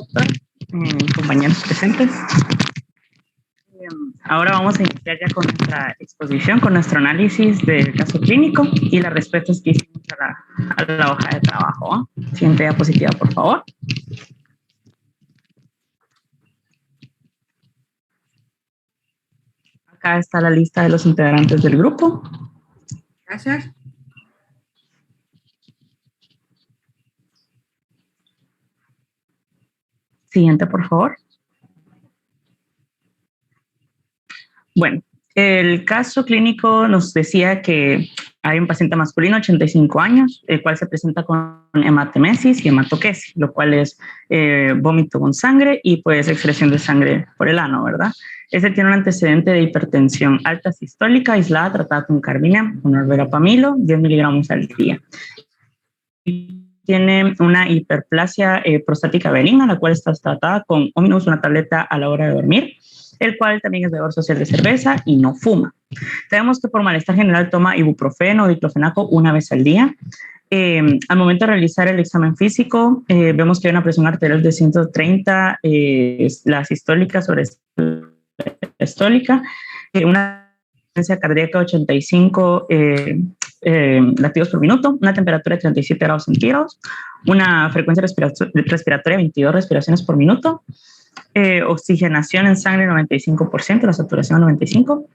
doctora. Compañeros presentes. Ahora vamos a iniciar ya con nuestra exposición, con nuestro análisis del caso clínico y las respuestas que hicimos a la hoja de trabajo. Siguiente diapositiva, por favor. Acá está la lista de los integrantes del grupo. Gracias. Siguiente, por favor. Bueno, el caso clínico nos decía que hay un paciente masculino, 85 años, el cual se presenta con hematemesis y hematoquesis, lo cual es vómito con sangre y pues excreción de sangre por el ano, ¿verdad? Este tiene un antecedente de hipertensión alta sistólica aislada tratada con carbina, con norverapamilo, 10 miligramos al día. Tiene una hiperplasia prostática benigna, la cual está tratada con Ominous, una tableta a la hora de dormir, el cual también es bebedor social de cerveza y no fuma. Sabemos que por malestar general toma ibuprofeno o diclofenaco una vez al día. Al momento de realizar el examen físico, vemos que hay una presión arterial de 130, la sistólica sobre la estólica, una frecuencia cardíaca 85 latidos por minuto, una temperatura de 37 grados centígrados, una frecuencia respiratoria de 22 respiraciones por minuto, oxigenación en sangre 95%, la saturación 95%.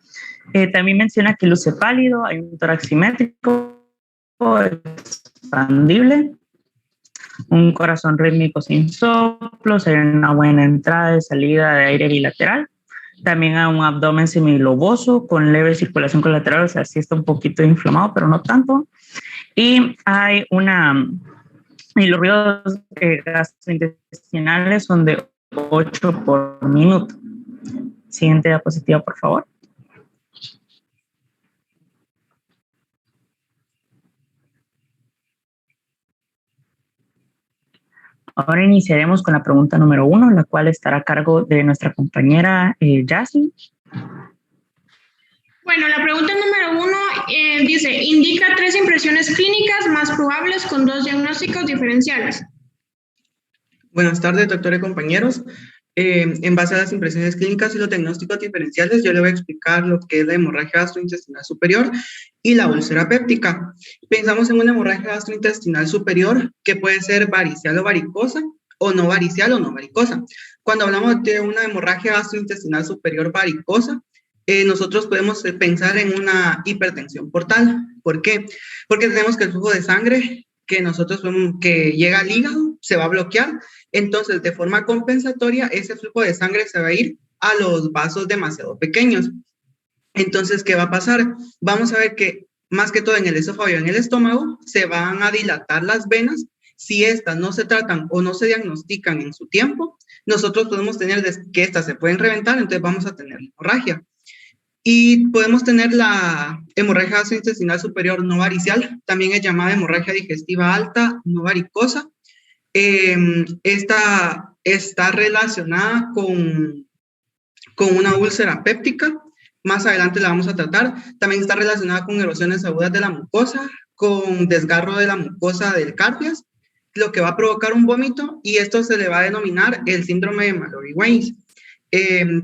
También menciona que luce pálido, hay un tórax simétrico, expandible, un corazón rítmico sin soplos, hay una buena entrada y salida de aire bilateral. También hay un abdomen semigloboso con leve circulación colateral, o sea, sí está un poquito inflamado, pero no tanto. Y hay y los ruidos gastrointestinales son de 8 por minuto. Siguiente diapositiva, por favor. Ahora iniciaremos con la pregunta número 1, la cual estará a cargo de nuestra compañera Jasmine. Bueno, la pregunta número 1 dice, indica 3 impresiones clínicas más probables con 2 diagnósticos diferenciales. Buenas tardes, doctor y compañeros. En base a las impresiones clínicas y los diagnósticos diferenciales, yo le voy a explicar lo que es la hemorragia gastrointestinal superior y la úlcera péptica. Pensamos en una hemorragia gastrointestinal superior que puede ser varicial o varicosa, o no varicial o no varicosa. Cuando hablamos de una hemorragia gastrointestinal superior varicosa, nosotros podemos pensar en una hipertensión portal. ¿Por qué? Porque tenemos que el flujo de sangre que llega al hígado se va a bloquear. Entonces, de forma compensatoria, ese flujo de sangre se va a ir a los vasos demasiado pequeños. Entonces, ¿qué va a pasar? Vamos a ver que, más que todo en el esófago y en el estómago, se van a dilatar las venas. Si estas no se tratan o no se diagnostican en su tiempo, nosotros podemos tener que estas se pueden reventar, entonces vamos a tener hemorragia. Y podemos tener la hemorragia gastrointestinal superior no varicial, también es llamada hemorragia digestiva alta no varicosa. Esta está relacionada con una úlcera péptica. Más adelante la vamos a tratar. También está relacionada con erosiones agudas de la mucosa, con desgarro de la mucosa del cardias, lo que va a provocar un vómito, y esto se le va a denominar el síndrome de Mallory-Weiss.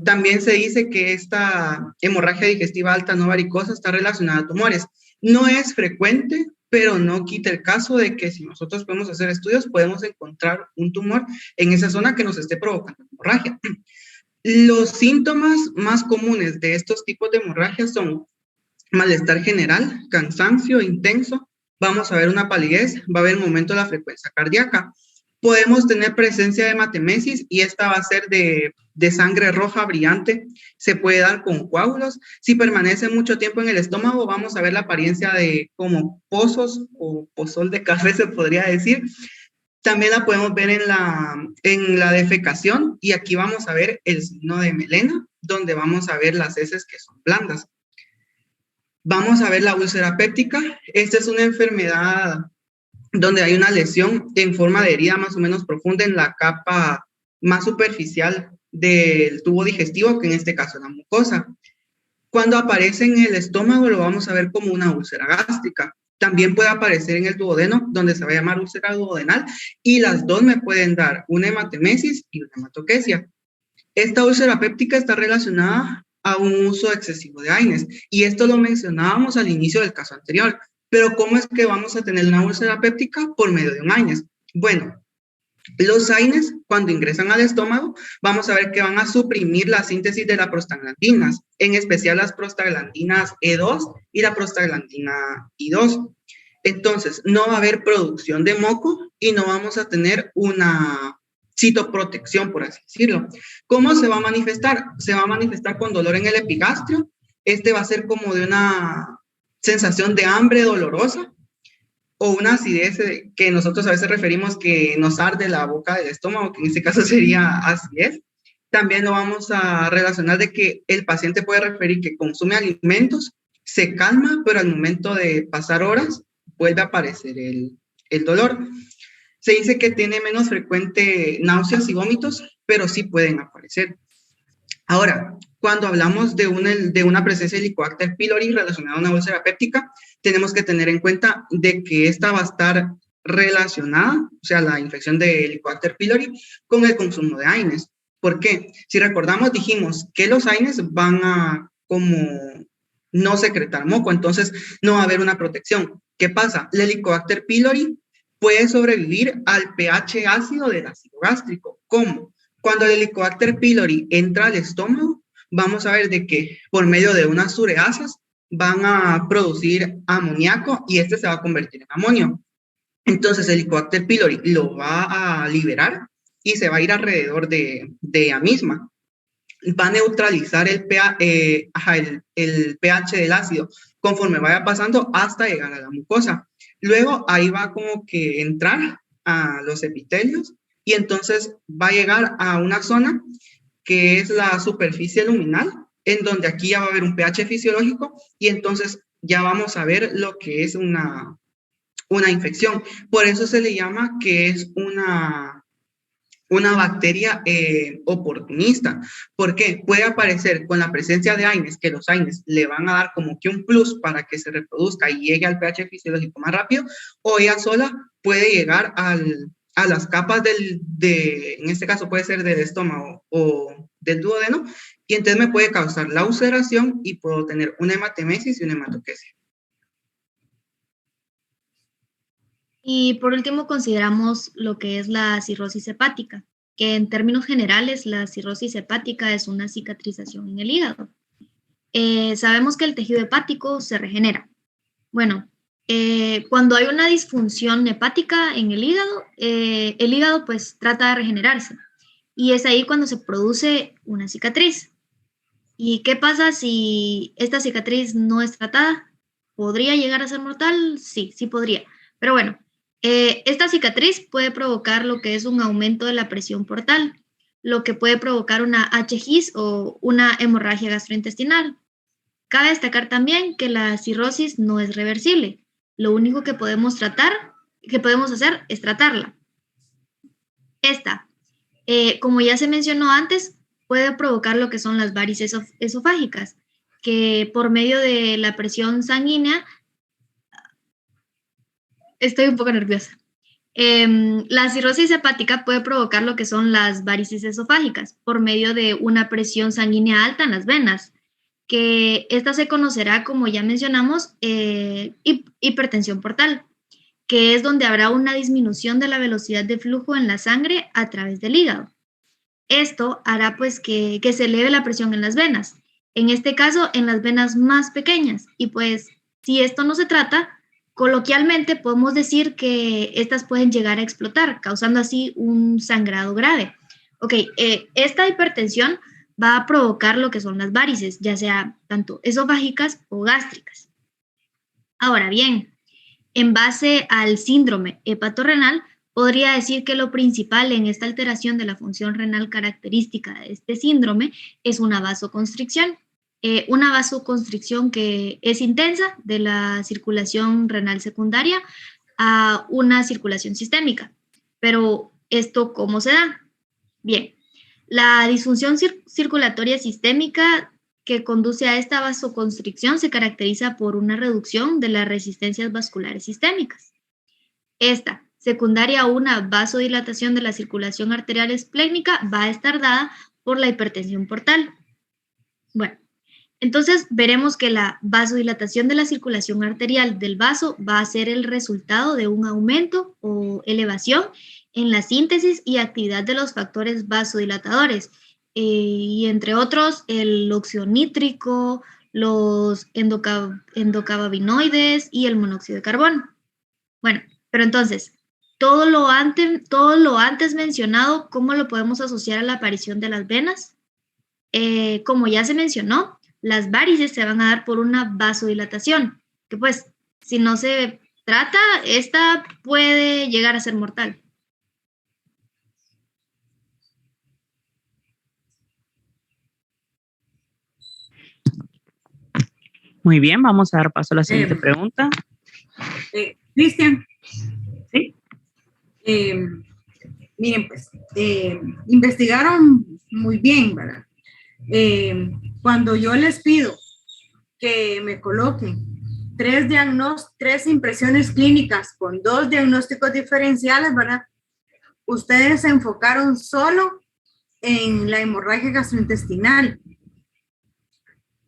También se dice que esta hemorragia digestiva alta no varicosa está relacionada a tumores. No es frecuente, pero no quita el caso de que si nosotros podemos hacer estudios, podemos encontrar un tumor en esa zona que nos esté provocando hemorragia. Los síntomas más comunes de estos tipos de hemorragias son malestar general, cansancio intenso, vamos a ver una palidez, va a haber un aumento de la frecuencia cardíaca. Podemos tener presencia de hematemesis y esta va a ser de sangre roja brillante, se puede dar con coágulos. Si permanece mucho tiempo en el estómago, vamos a ver la apariencia de como pozos o pozol de café, se podría decir. También la podemos ver en la defecación, y aquí vamos a ver el signo de melena, donde vamos a ver las heces que son blandas. Vamos a ver la úlcera péptica. Esta es una enfermedad donde hay una lesión en forma de herida más o menos profunda en la capa más superficial del tubo digestivo, que en este caso es la mucosa. Cuando aparece en el estómago lo vamos a ver como una úlcera gástrica. También puede aparecer en el duodeno, donde se va a llamar úlcera duodenal, y las dos me pueden dar una hematemesis y una hematoquesia. Esta úlcera péptica está relacionada a un uso excesivo de AINES, y esto lo mencionábamos al inicio del caso anterior. Pero ¿cómo es que vamos a tener una úlcera péptica por medio de un AINES? Bueno, los AINES, cuando ingresan al estómago, vamos a ver que van a suprimir la síntesis de las prostaglandinas, en especial las prostaglandinas E2 y la prostaglandina I2. Entonces, no va a haber producción de moco y no vamos a tener una citoprotección, por así decirlo. ¿Cómo se va a manifestar? Se va a manifestar con dolor en el epigastrio. Este va a ser como de una sensación de hambre dolorosa, o una acidez que nosotros a veces referimos que nos arde la boca del estómago, que en este caso sería acidez. También lo vamos a relacionar de que el paciente puede referir que consume alimentos, se calma, pero al momento de pasar horas vuelve a aparecer el dolor. Se dice que tiene menos frecuente náuseas y vómitos, pero sí pueden aparecer. Ahora, cuando hablamos de una presencia de Helicobacter pylori relacionada a una úlcera péptica, tenemos que tener en cuenta de que esta va a estar relacionada, o sea, la infección de Helicobacter pylori, con el consumo de AINES. ¿Por qué? Si recordamos, dijimos que los AINES van a como no secretar moco, entonces no va a haber una protección. ¿Qué pasa? El Helicobacter pylori puede sobrevivir al pH ácido del ácido gástrico. ¿Cómo? Cuando el Helicobacter pylori entra al estómago, vamos a ver de que por medio de unas ureasas van a producir amoníaco y este se va a convertir en amonio. Entonces el Helicobacter pylori lo va a liberar y se va a ir alrededor de ella misma. Va a neutralizar el pH del ácido conforme vaya pasando hasta llegar a la mucosa. Luego ahí va como que entrar a los epitelios y entonces va a llegar a una zona que es la superficie luminal, en donde aquí ya va a haber un pH fisiológico y entonces ya vamos a ver lo que es una infección. Por eso se le llama que es una bacteria oportunista. ¿Por qué? Puede aparecer con la presencia de AINES, que los AINES le van a dar como que un plus para que se reproduzca y llegue al pH fisiológico más rápido, o ella sola puede llegar a las capas en este caso puede ser del estómago o del duodeno, y entonces me puede causar la ulceración y puedo tener una hematemesis y una hematoquesia. Y por último consideramos lo que es la cirrosis hepática, que en términos generales la cirrosis hepática es una cicatrización en el hígado. Sabemos que el tejido hepático se regenera. Bueno, cuando hay una disfunción hepática en el hígado pues trata de regenerarse y es ahí cuando se produce una cicatriz. ¿Y qué pasa si esta cicatriz no es tratada? ¿Podría llegar a ser mortal? Sí, sí podría. Pero bueno, esta cicatriz puede provocar lo que es un aumento de la presión portal, lo que puede provocar una HGIS o una hemorragia gastrointestinal. Cabe destacar también que la cirrosis no es reversible. Lo único que podemos hacer es tratarla. Esta, como ya se mencionó antes, puede provocar lo que son las varices esofágicas, que por medio de la presión sanguínea, estoy un poco nerviosa. La cirrosis hepática puede provocar lo que son las varices esofágicas por medio de una presión sanguínea alta en las venas, que esta se conocerá, como ya mencionamos, hipertensión portal, que es donde habrá una disminución de la velocidad de flujo en la sangre a través del hígado. Esto hará pues que se eleve la presión en las venas, en este caso en las venas más pequeñas, y pues si esto no se trata, coloquialmente podemos decir que estas pueden llegar a explotar, causando así un sangrado grave. Ok, esta hipertensión va a provocar lo que son las varices, ya sea tanto esofágicas o gástricas. Ahora bien, en base al síndrome hepatorrenal, podría decir que lo principal en esta alteración de la función renal característica de este síndrome es una vasoconstricción. Una vasoconstricción que es intensa de la circulación renal secundaria a una circulación sistémica. Pero, ¿esto cómo se da? Bien, la disfunción circulatoria sistémica que conduce a esta vasoconstricción se caracteriza por una reducción de las resistencias vasculares sistémicas. Esta, secundaria a una vasodilatación de la circulación arterial esplénica, va a estar dada por la hipertensión portal. Bueno, entonces veremos que la vasodilatación de la circulación arterial del vaso va a ser el resultado de un aumento o elevación en la síntesis y actividad de los factores vasodilatadores, y entre otros el óxido nítrico, los endocannabinoides y el monóxido de carbono. Bueno, pero entonces, todo lo antes mencionado, ¿cómo lo podemos asociar a la aparición de las venas? Como ya se mencionó, las varices se van a dar por una vasodilatación, que pues, si no se trata, esta puede llegar a ser mortal. Muy bien, vamos a dar paso a la siguiente pregunta. Cristian. Sí. Miren, pues, investigaron muy bien, ¿verdad? Cuando yo les pido que me coloquen tres impresiones clínicas con 2 diagnósticos diferenciales, ¿verdad? Ustedes se enfocaron solo en la hemorragia gastrointestinal.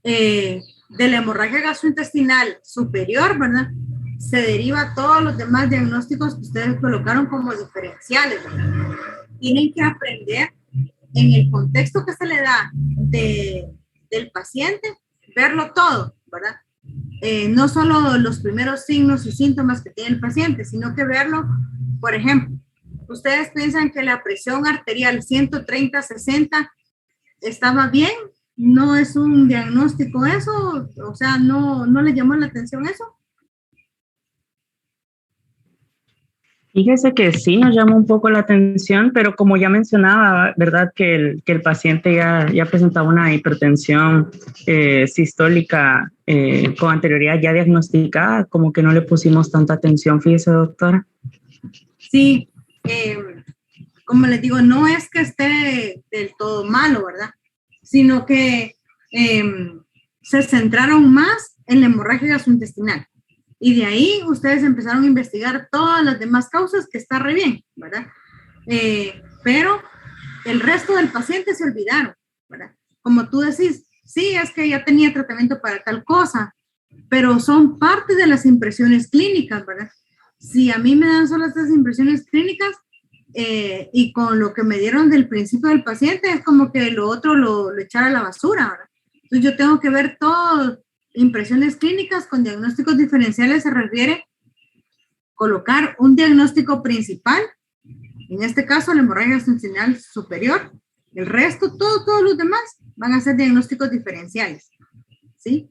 De la hemorragia gastrointestinal superior, ¿verdad? Se deriva todos los demás diagnósticos que ustedes colocaron como diferenciales, ¿verdad? Tienen que aprender en el contexto que se le da del paciente, verlo todo, ¿verdad? No solo los primeros signos y síntomas que tiene el paciente, sino que verlo, por ejemplo, ustedes piensan que la presión arterial 130/60 estaba bien, no es un diagnóstico eso, o sea, no le llamó la atención eso. Fíjese que sí nos llama un poco la atención, pero como ya mencionaba, ¿verdad? Que el paciente ya presentaba una hipertensión sistólica con anterioridad ya diagnosticada, como que no le pusimos tanta atención, fíjese, doctora. Sí, como les digo, no es que esté del todo malo, ¿verdad? Sino que se centraron más en la hemorragia gastrointestinal. Y de ahí ustedes empezaron a investigar todas las demás causas, que está re bien, ¿verdad? Pero el resto del paciente se olvidaron, ¿verdad? Como tú decís, sí, es que ya tenía tratamiento para tal cosa, pero son parte de las impresiones clínicas, ¿verdad? Si a mí me dan solo estas impresiones clínicas y con lo que me dieron del principio del paciente, es como que lo otro lo echara a la basura, ¿verdad? Entonces yo tengo que ver todo. Impresiones clínicas con diagnósticos diferenciales se refiere colocar un diagnóstico principal, en este caso la hemorragia gastrointestinal superior, el resto, todos los demás van a ser diagnósticos diferenciales, ¿sí?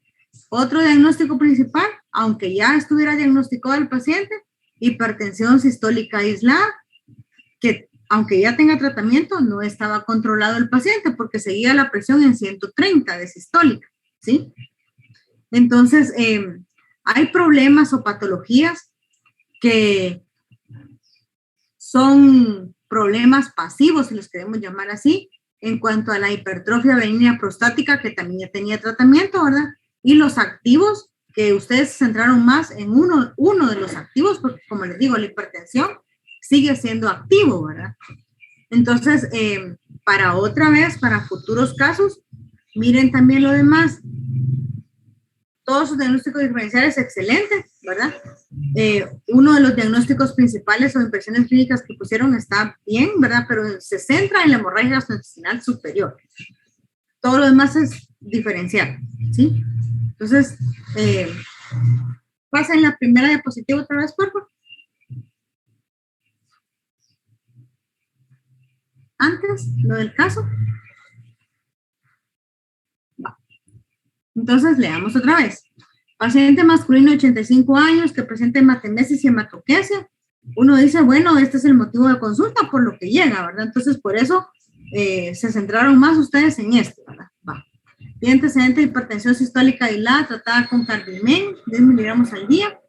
Otro diagnóstico principal, aunque ya estuviera diagnosticado el paciente, hipertensión sistólica aislada, que aunque ya tenga tratamiento, no estaba controlado el paciente porque seguía la presión en 130 de sistólica, ¿sí? Entonces, hay problemas o patologías que son problemas pasivos, si los queremos llamar así, en cuanto a la hipertrofia benigna prostática, que también ya tenía tratamiento, ¿verdad? Y los activos, que ustedes se centraron más en uno de los activos, porque como les digo, la hipertensión sigue siendo activo, ¿verdad? Entonces, para futuros casos, miren también lo demás. Todos sus diagnósticos diferenciales excelentes, ¿verdad? Uno de los diagnósticos principales o impresiones clínicas que pusieron está bien, ¿verdad? Pero se centra en la hemorragia gastrointestinal superior. Todo lo demás es diferencial, ¿sí? Entonces, pasen la primera diapositiva otra vez, por favor. Antes, lo del caso. Entonces, leamos otra vez. Paciente masculino de 85 años que presenta hematemesis y hematoquesia. Uno dice, bueno, este es el motivo de consulta por lo que llega, ¿verdad? Entonces, por eso se centraron más ustedes en esto, ¿verdad? Va. Tiene antecedente de hipertensión sistólica aislada tratada con cardimen, 10 miligramos al día.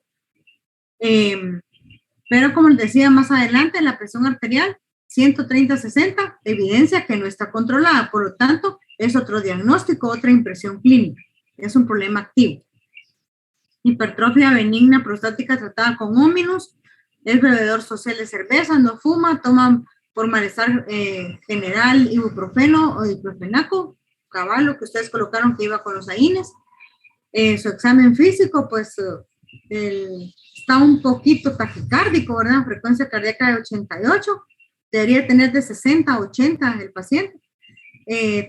Pero como les decía más adelante, la presión arterial 130/60, evidencia que no está controlada. Por lo tanto, es otro diagnóstico, otra impresión clínica. Es un problema activo. Hipertrofia benigna prostática tratada con Ominous, es bebedor social de cerveza, no fuma, toma por malestar general ibuprofeno o diclofenaco, caballo que ustedes colocaron que iba con los AINES. Su examen físico, pues está un poquito taquicárdico, ¿verdad? Frecuencia cardíaca de 88, debería tener de 60 a 80 el paciente.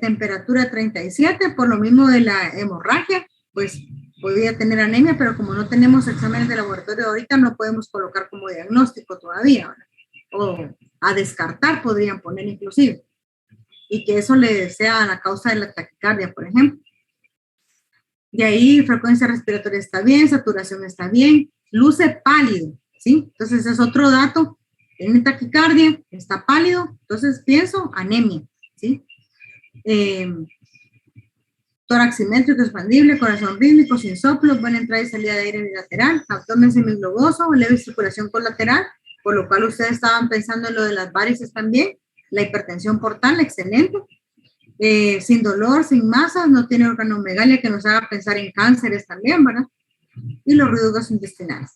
Temperatura 37, por lo mismo de la hemorragia, pues podría tener anemia, pero como no tenemos exámenes de laboratorio ahorita, no podemos colocar como diagnóstico todavía, ¿verdad? O a descartar podrían poner inclusive, y que eso le sea la causa de la taquicardia, por ejemplo. De ahí, frecuencia respiratoria está bien, saturación está bien, luce pálido, ¿sí? Entonces es otro dato, tiene taquicardia, está pálido, entonces pienso anemia, ¿sí? Tórax simétrico expandible, corazón rítmico, sin soplos, buena entrada y salida de aire bilateral, abdomen semigloboso, leve circulación colateral, por lo cual ustedes estaban pensando en lo de las varices también, la hipertensión portal, excelente, sin dolor, sin masas, no tiene organomegalia que nos haga pensar en cánceres también, ¿verdad? Y los ruidos gastrointestinales.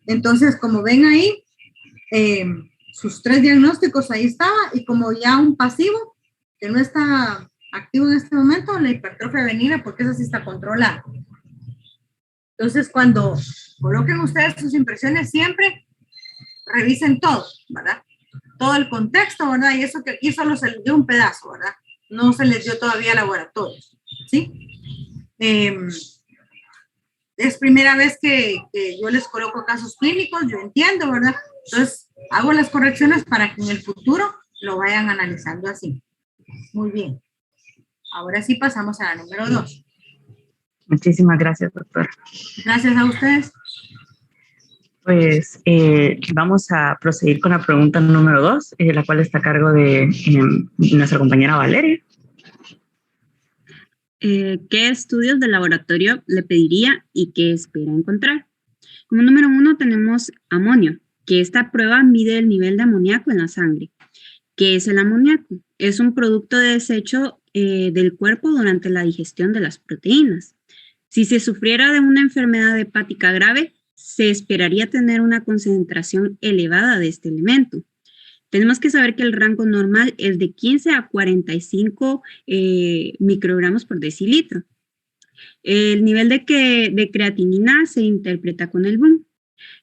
Entonces, como ven ahí, sus 3 diagnósticos ahí estaba, y como ya un pasivo que no está activo en este momento, la hipertrofia benigna, porque esa sí está controlada. Entonces, cuando coloquen ustedes sus impresiones, siempre revisen todo, ¿verdad? Todo el contexto, ¿verdad? Y eso que aquí solo se les dio un pedazo, ¿verdad? No se les dio todavía laboratorios, ¿sí? Es primera vez que yo les coloco casos clínicos, yo entiendo, ¿verdad? Entonces, hago las correcciones para que en el futuro lo vayan analizando así. Muy bien. Ahora sí pasamos a la número 2. Muchísimas gracias, doctora. Gracias a ustedes. Pues vamos a proseguir con la pregunta número 2, la cual está a cargo de nuestra compañera Valeria. ¿Qué estudios de laboratorio le pediría y qué espera encontrar? Como número 1 tenemos amonio, que esta prueba mide el nivel de amoníaco en la sangre. ¿Qué es el amoníaco? Es un producto de desecho del cuerpo durante la digestión de las proteínas. Si se sufriera de una enfermedad hepática grave, se esperaría tener una concentración elevada de este elemento. Tenemos que saber que el rango normal es de 15 a 45 microgramos por decilitro. El nivel de creatinina se interpreta con el BUN.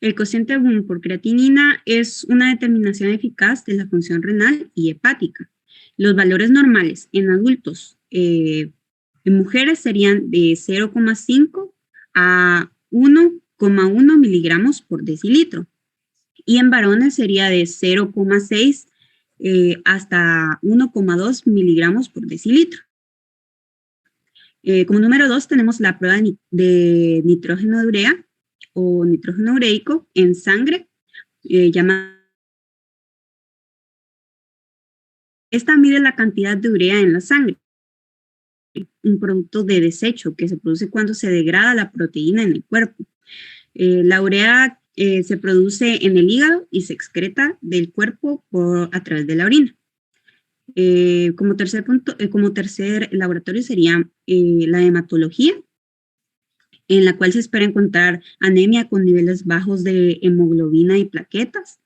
El cociente BUN por creatinina es una determinación eficaz de la función renal y hepática. Los valores normales en adultos, en mujeres serían de 0,5 a 1,1 miligramos por decilitro. Y en varones sería de 0,6 hasta 1,2 miligramos por decilitro. Como número 2 tenemos la prueba de nitrógeno de urea o nitrógeno ureico en sangre, llamada. Esta mide la cantidad de urea en la sangre, un producto de desecho que se produce cuando se degrada la proteína en el cuerpo. La urea se produce en el hígado y se excreta del cuerpo a través de la orina. Como tercer laboratorio sería la hematología, en la cual se espera encontrar anemia con niveles bajos de hemoglobina y plaquetas,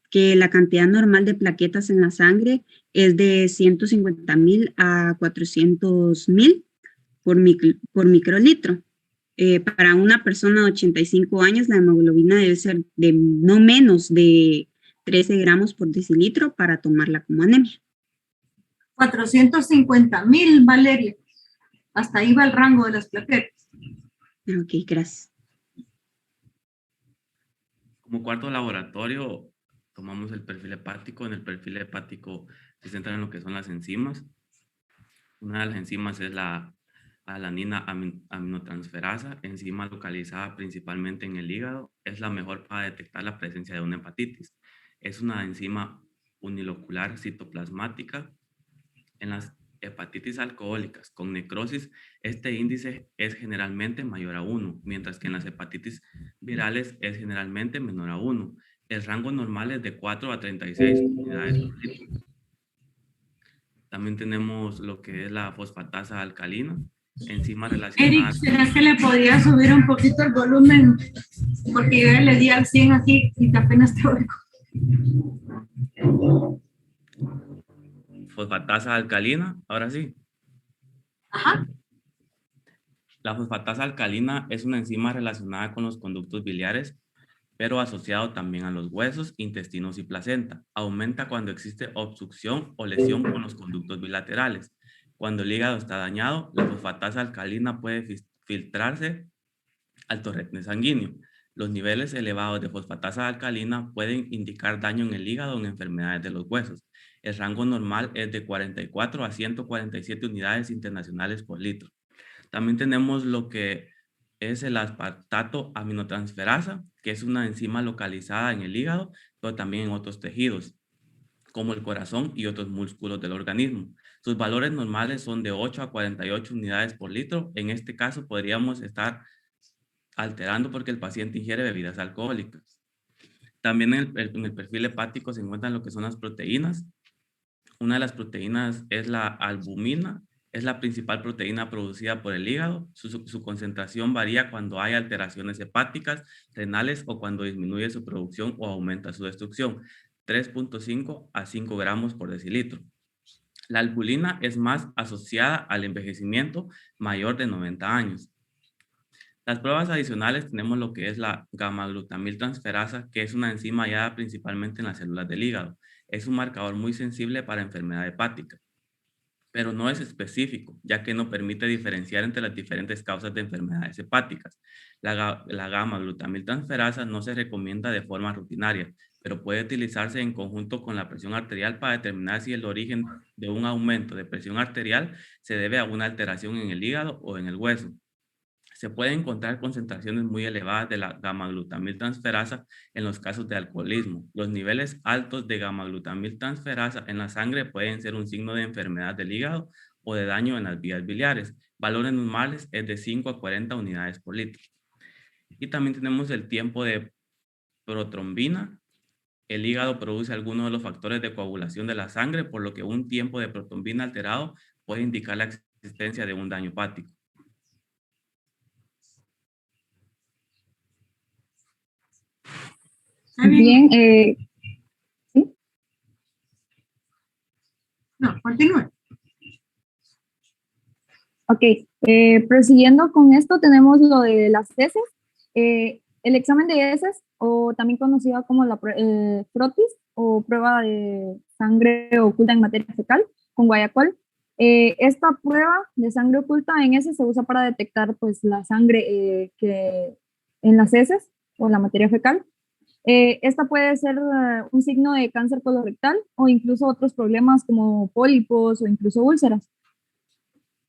que la cantidad normal de plaquetas en la sangre es de 150.000 a 400.000 por microlitro. Para una persona de 85 años, la hemoglobina debe ser de no menos de 13 gramos por decilitro para tomarla como anemia. 450.000, Valeria. Hasta ahí va el rango de las plaquetas. Ok, gracias. Como cuarto laboratorio, tomamos el perfil hepático. En el perfil hepático se centra en lo que son las enzimas. Una de las enzimas es la alanina aminotransferasa, enzima localizada principalmente en el hígado. Es la mejor para detectar la presencia de una hepatitis. Es una enzima unilocular citoplasmática. En las hepatitis alcohólicas con necrosis, este índice es generalmente mayor a 1, mientras que en las hepatitis virales es generalmente menor a 1. El rango normal es de 4 a 36 unidades por litro. También tenemos lo que es la fosfatasa alcalina, enzima Eric, relacionada. ¿será que le podía subir un poquito el volumen? Porque yo ya le di al 100 aquí y apenas te oigo. Fosfatasa alcalina, ahora sí. Ajá. La fosfatasa alcalina es una enzima relacionada con los conductos biliares, pero asociado también a los huesos, intestinos y placenta. Aumenta cuando existe obstrucción o lesión con los conductos bilaterales. Cuando el hígado está dañado, la fosfatasa alcalina puede filtrarse al torrente sanguíneo. Los niveles elevados de fosfatasa alcalina pueden indicar daño en el hígado o en enfermedades de los huesos. El rango normal es de 44 a 147 unidades internacionales por litro. También tenemos lo que es el aspartato aminotransferasa, que es una enzima localizada en el hígado, pero también en otros tejidos, como el corazón y otros músculos del organismo. Sus valores normales son de 8 a 48 unidades por litro. En este caso podríamos estar alterando porque el paciente ingiere bebidas alcohólicas. También en el perfil hepático se encuentran lo que son las proteínas. Una de las proteínas es la albumina, es la principal proteína producida por el hígado. Su concentración varía cuando hay alteraciones hepáticas, renales o cuando disminuye su producción o aumenta su destrucción, 3.5 a 5 gramos por decilitro. La albulina es más asociada al envejecimiento mayor de 90 años. Las pruebas adicionales tenemos lo que es la gamma-glutamiltransferasa, que es una enzima hallada principalmente en las células del hígado. Es un marcador muy sensible para enfermedad hepática, pero no es específico, ya que no permite diferenciar entre las diferentes causas de enfermedades hepáticas. La gamma-glutamiltransferasa no se recomienda de forma rutinaria, pero puede utilizarse en conjunto con la presión arterial para determinar si el origen de un aumento de presión arterial se debe a una alteración en el hígado o en el hueso. Se pueden encontrar concentraciones muy elevadas de la gamma-glutamiltransferasa en los casos de alcoholismo. Los niveles altos de gamma-glutamiltransferasa en la sangre pueden ser un signo de enfermedad del hígado o de daño en las vías biliares. Valores normales es de 5 a 40 unidades por litro. Y también tenemos el tiempo de protrombina. El hígado produce algunos de los factores de coagulación de la sangre, por lo que un tiempo de protrombina alterado puede indicar la existencia de un daño hepático. Bien, ¿sí? No, continúe. Ok, prosiguiendo con esto tenemos lo de las heces. El examen de heces, o también conocido como la frotis o prueba de sangre oculta en materia fecal con guayacol. Esta prueba de sangre oculta en heces se usa para detectar pues la sangre que en las heces o la materia fecal. Esta puede ser un signo de cáncer colorectal o incluso otros problemas como pólipos o incluso úlceras.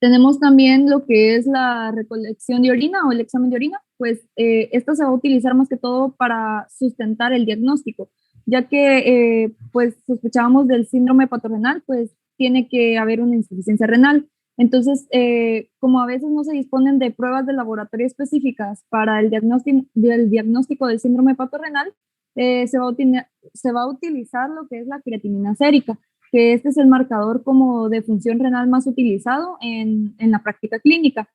Tenemos también lo que es la recolección de orina o el examen de orina, pues esto se va a utilizar más que todo para sustentar el diagnóstico, ya que pues sospechábamos del síndrome patorrenal, pues tiene que haber una insuficiencia renal. Entonces, como a veces no se disponen de pruebas de laboratorio específicas para el diagnóstico del síndrome patorrenal, se va a utilizar lo que es la creatinina sérica, que este es el marcador como de función renal más utilizado en la práctica clínica.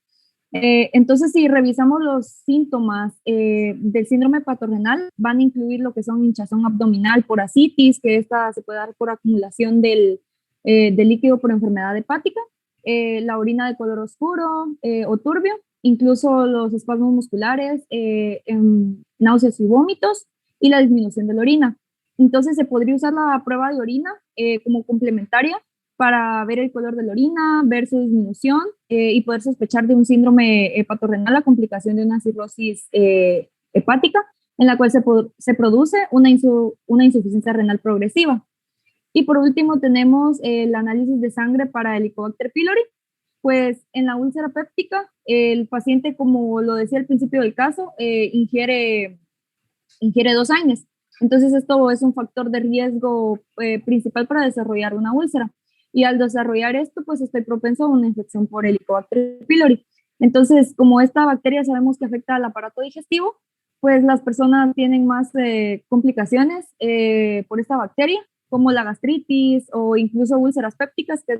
Entonces, si revisamos los síntomas del síndrome patorrenal, van a incluir lo que son hinchazón abdominal por ascitis, que esta se puede dar por acumulación del líquido por enfermedad hepática, la orina de color oscuro o turbio, incluso los espasmos musculares, náuseas y vómitos, y la disminución de la orina. Entonces se podría usar la prueba de orina como complementaria para ver el color de la orina, ver su disminución y poder sospechar de un síndrome patorrenal, la complicación de una cirrosis hepática, en la cual se produce una insuficiencia renal progresiva. Y por último tenemos el análisis de sangre para Helicobacter pylori. Pues en la úlcera péptica, el paciente, como lo decía al principio del caso, ingiere 2 años. Entonces esto es un factor de riesgo principal para desarrollar una úlcera. Y al desarrollar esto, pues estoy propenso a una infección por Helicobacter pylori. Entonces, como esta bacteria sabemos que afecta al aparato digestivo, pues las personas tienen más complicaciones por esta bacteria, como la gastritis o incluso úlceras pépticas, que es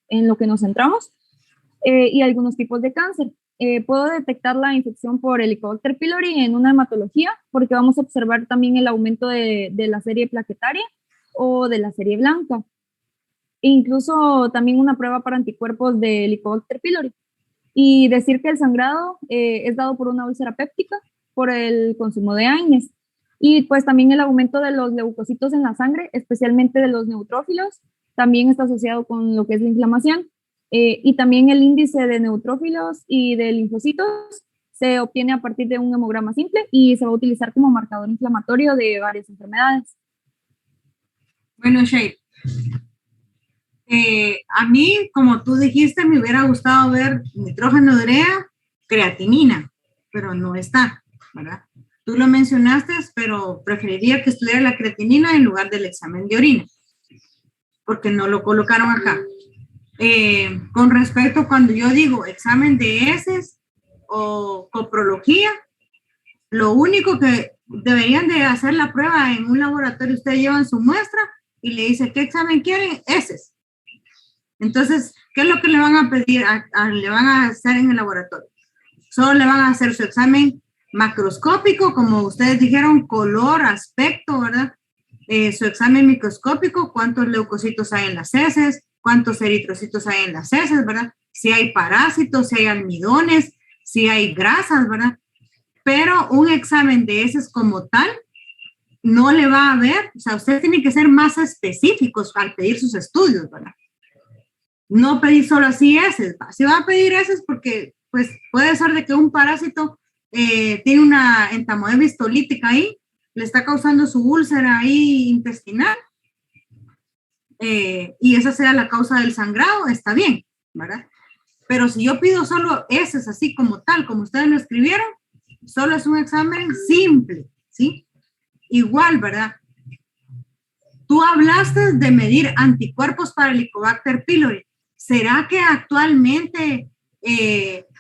en lo que nos centramos, y algunos tipos de cáncer. Puedo detectar la infección por Helicobacter pylori en una hematología, porque vamos a observar también el aumento de la serie plaquetaria o de la serie blanca. E incluso también una prueba para anticuerpos de Helicobacter pylori. Y decir que el sangrado es dado por una úlcera péptica, por el consumo de AINES. Y pues también el aumento de los leucocitos en la sangre, especialmente de los neutrófilos, también está asociado con lo que es la inflamación. Y también el índice de neutrófilos y de linfocitos se obtiene a partir de un hemograma simple y se va a utilizar como marcador inflamatorio de varias enfermedades. Bueno, Shay, a mí, como tú dijiste, me hubiera gustado ver nitrógeno de urea, creatinina, pero no está, ¿verdad? Tú lo mencionaste, pero preferiría que estuviera la creatinina en lugar del examen de orina, porque no lo colocaron acá. Con respecto cuando yo digo examen de heces o coprología, lo único que deberían de hacer la prueba en un laboratorio, ustedes llevan su muestra y le dice, ¿qué examen quieren? Heces. Entonces, ¿qué es lo que le van a pedir? Le van a hacer en el laboratorio. Solo le van a hacer su examen macroscópico, como ustedes dijeron, color, aspecto, ¿verdad? Su examen microscópico, cuántos leucocitos hay en las heces, cuántos eritrocitos hay en las heces, ¿verdad? Si hay parásitos, si hay almidones, si hay grasas, ¿verdad? Pero un examen de heces como tal no le va a ver, o sea, usted tiene que ser más específicos al pedir sus estudios, ¿verdad? No pedir solo así heces, ¿va? Si va a pedir heces porque, pues, puede ser de que un parásito tiene una entamoebis tolítica ahí, le está causando su úlcera ahí intestinal, y esa sea la causa del sangrado, está bien, ¿verdad? Pero si yo pido solo heces así como tal, como ustedes lo escribieron, solo es un examen simple, ¿sí? Igual, ¿verdad? Tú hablaste de medir anticuerpos para Helicobacter pylori. ¿Será que actualmente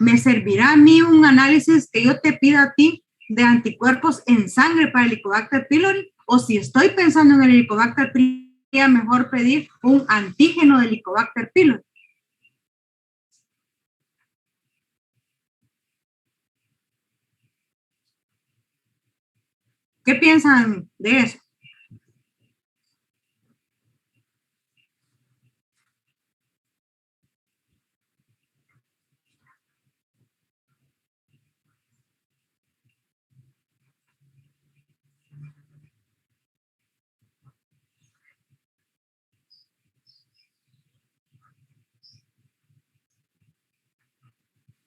me servirá a mí un análisis que yo te pida a ti de anticuerpos en sangre para Helicobacter pylori? O si estoy pensando en el Helicobacter pylori, sería mejor pedir un antígeno de Helicobacter pylori. ¿Qué piensan de eso?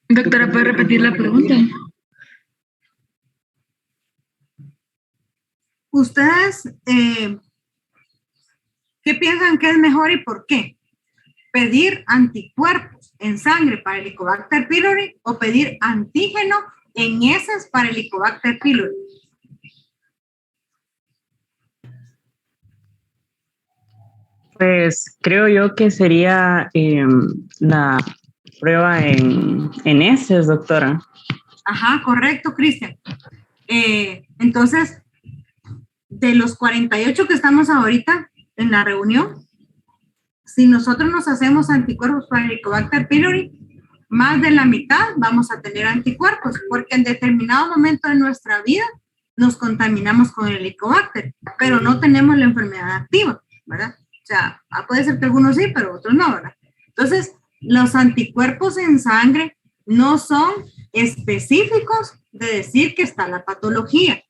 Doctora, ¿puede repetir la pregunta? ¿Ustedes qué piensan que es mejor y por qué? ¿Pedir anticuerpos en sangre para Helicobacter pylori o pedir antígeno en heces para Helicobacter pylori? Pues creo yo que sería la prueba en heces, doctora. Ajá, correcto, Cristian. Entonces, de los 48 que estamos ahorita en la reunión, si nosotros nos hacemos anticuerpos para Helicobacter pylori, más de la mitad vamos a tener anticuerpos, porque en determinado momento de nuestra vida nos contaminamos con el Helicobacter, pero no tenemos la enfermedad activa, ¿verdad? O sea, puede ser que algunos sí, pero otros no, ¿verdad? Entonces, los anticuerpos en sangre no son específicos de decir que está la patología.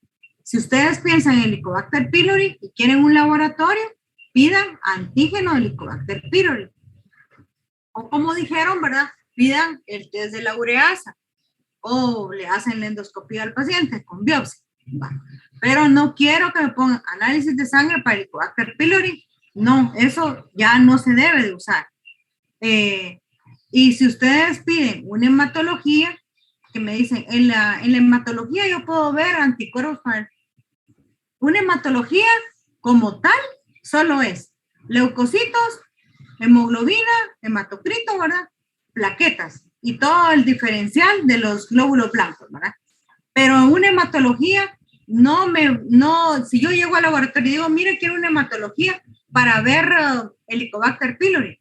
Si ustedes piensan en Helicobacter pylori y quieren un laboratorio, pidan antígeno de Helicobacter pylori. O como dijeron, ¿verdad? Pidan el test de la ureasa. O le hacen la endoscopía al paciente con biopsia. Va. Pero no quiero que me pongan análisis de sangre para Helicobacter pylori. No, eso ya no se debe de usar. Y si ustedes piden una hematología, que me dicen, en la hematología yo puedo ver anticuerpos para... Una hematología como tal solo es leucocitos, hemoglobina, hematocrito, ¿verdad? Plaquetas y todo el diferencial de los glóbulos blancos, ¿verdad? Pero una hematología, si yo llego al laboratorio y digo, mire, quiero una hematología, para ver Helicobacter pylori.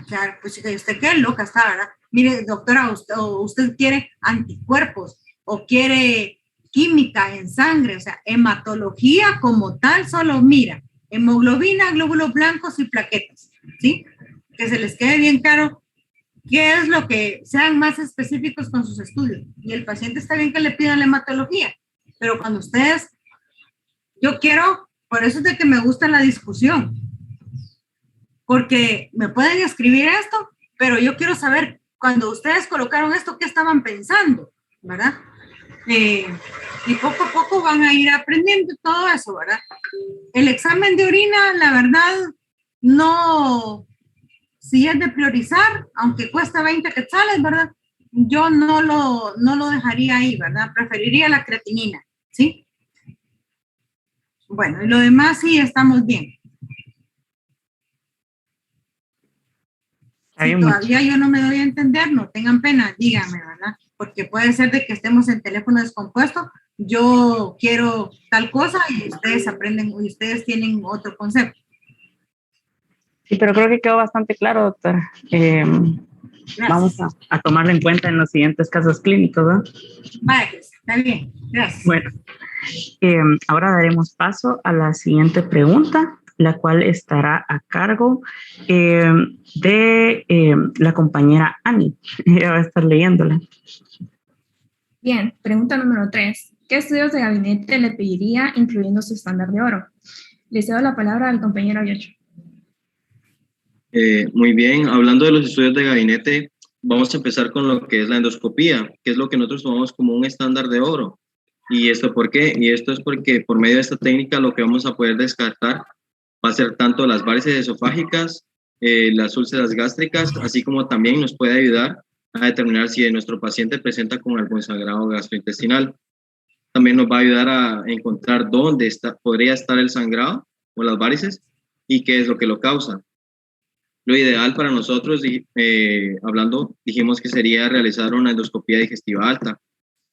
Claro, pues usted qué loca está, ¿verdad? Mire, doctora, usted quiere anticuerpos o quiere química en sangre, o sea, hematología como tal, solo mira, hemoglobina, glóbulos blancos y plaquetas, ¿sí? Que se les quede bien claro qué es lo que sean más específicos con sus estudios. Y el paciente está bien que le pidan la hematología, pero cuando ustedes, yo quiero, por eso es de que me gusta la discusión, porque me pueden escribir esto, pero yo quiero saber, cuando ustedes colocaron esto, ¿qué estaban pensando? ¿Verdad? Y poco a poco van a ir aprendiendo todo eso, ¿verdad? El examen de orina, la verdad, no, si es de priorizar, aunque cuesta 20 quetzales, ¿verdad? Yo no lo dejaría ahí, ¿verdad? Preferiría la creatinina, ¿sí? Bueno, y lo demás sí, estamos bien. Si todavía yo no me doy a entender, no tengan pena, díganme, ¿verdad? Porque puede ser de que estemos en teléfono descompuesto, yo quiero tal cosa y ustedes aprenden, y ustedes tienen otro concepto. Sí, pero creo que quedó bastante claro, doctora. Vamos a tomarlo en cuenta en los siguientes casos clínicos, ¿no? Vale, está bien, gracias. Bueno, ahora daremos paso a la siguiente pregunta, la cual estará a cargo de la compañera Ani. Ella va a estar leyéndola. Bien, pregunta número 3. ¿Qué estudios de gabinete le pediría incluyendo su estándar de oro? Le cedo la palabra al compañero Aviocho. Muy bien, hablando de los estudios de gabinete, vamos a empezar con lo que es la endoscopía, que es lo que nosotros tomamos como un estándar de oro. ¿Y esto por qué? Y esto es porque por medio de esta técnica lo que vamos a poder descartar va a ser tanto las varices esofágicas, las úlceras gástricas, así como también nos puede ayudar a determinar si nuestro paciente presenta con algún sangrado gastrointestinal. También nos va a ayudar a encontrar dónde podría estar el sangrado o las varices y qué es lo que lo causa. Lo ideal para nosotros, dijimos que sería realizar una endoscopía digestiva alta.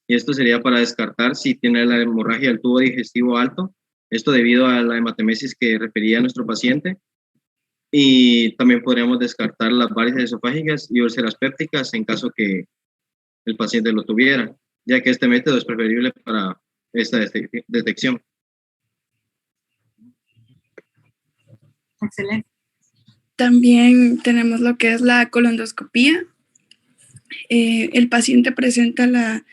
Y esto sería para descartar si tiene la hemorragia del tubo digestivo alto, esto debido a la hematemesis que refería nuestro paciente. Y también podríamos descartar las varices esofágicas y úlceras pépticas en caso que el paciente lo tuviera, ya que este método es preferible para esta detección. Excelente. También tenemos lo que es la colondoscopía. El paciente presenta la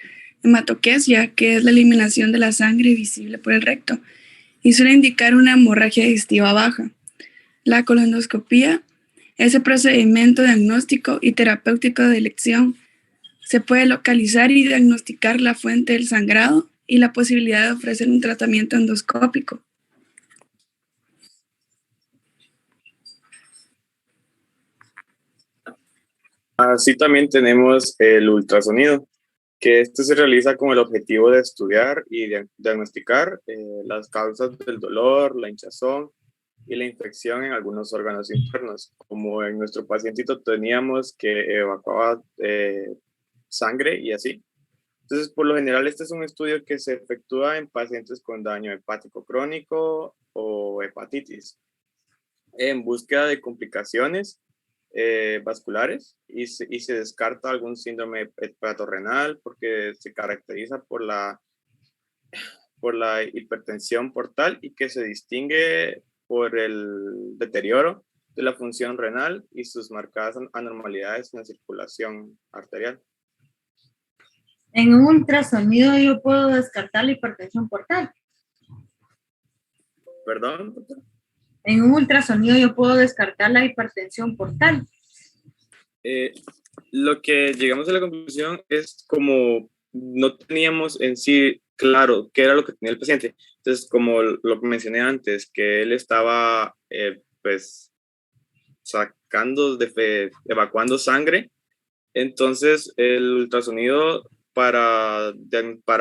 hematoquesia, que es la eliminación de la sangre visible por el recto, y suele indicar una hemorragia digestiva baja. La colondoscopía es el procedimiento diagnóstico y terapéutico de elección. Se puede localizar y diagnosticar la fuente del sangrado y la posibilidad de ofrecer un tratamiento endoscópico. Así también tenemos el ultrasonido, que este se realiza con el objetivo de estudiar y diagnosticar las causas del dolor, la hinchazón y la infección en algunos órganos internos, como en nuestro pacientito teníamos que evacuaba sangre y así. Entonces, por lo general, este es un estudio que se efectúa en pacientes con daño hepático crónico o hepatitis, en búsqueda de complicaciones vasculares y se descarta algún síndrome hepatorenal porque se caracteriza por la hipertensión portal y que se distingue por el deterioro de la función renal y sus marcadas anormalidades en la circulación arterial. En un ultrasonido yo puedo descartar la hipertensión portal. ¿Perdón, doctor? En un ultrasonido yo puedo descartar la hipertensión portal. Lo que llegamos a la conclusión es como no teníamos en sí claro qué era lo que tenía el paciente. Entonces, como lo que mencioné antes, que él estaba pues evacuando sangre, entonces el ultrasonido para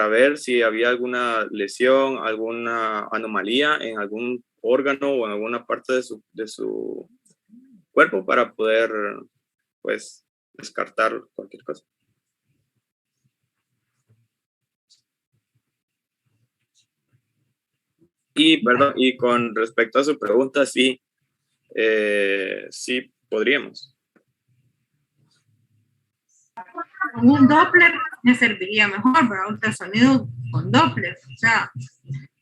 ver si había alguna lesión, alguna anomalía en algún órgano o en alguna parte de su cuerpo para poder pues descartar cualquier cosa. Y con respecto a su pregunta, sí, Sí, podríamos. Con un Doppler me serviría mejor, ¿verdad? Ultrasonido con Doppler, o sea,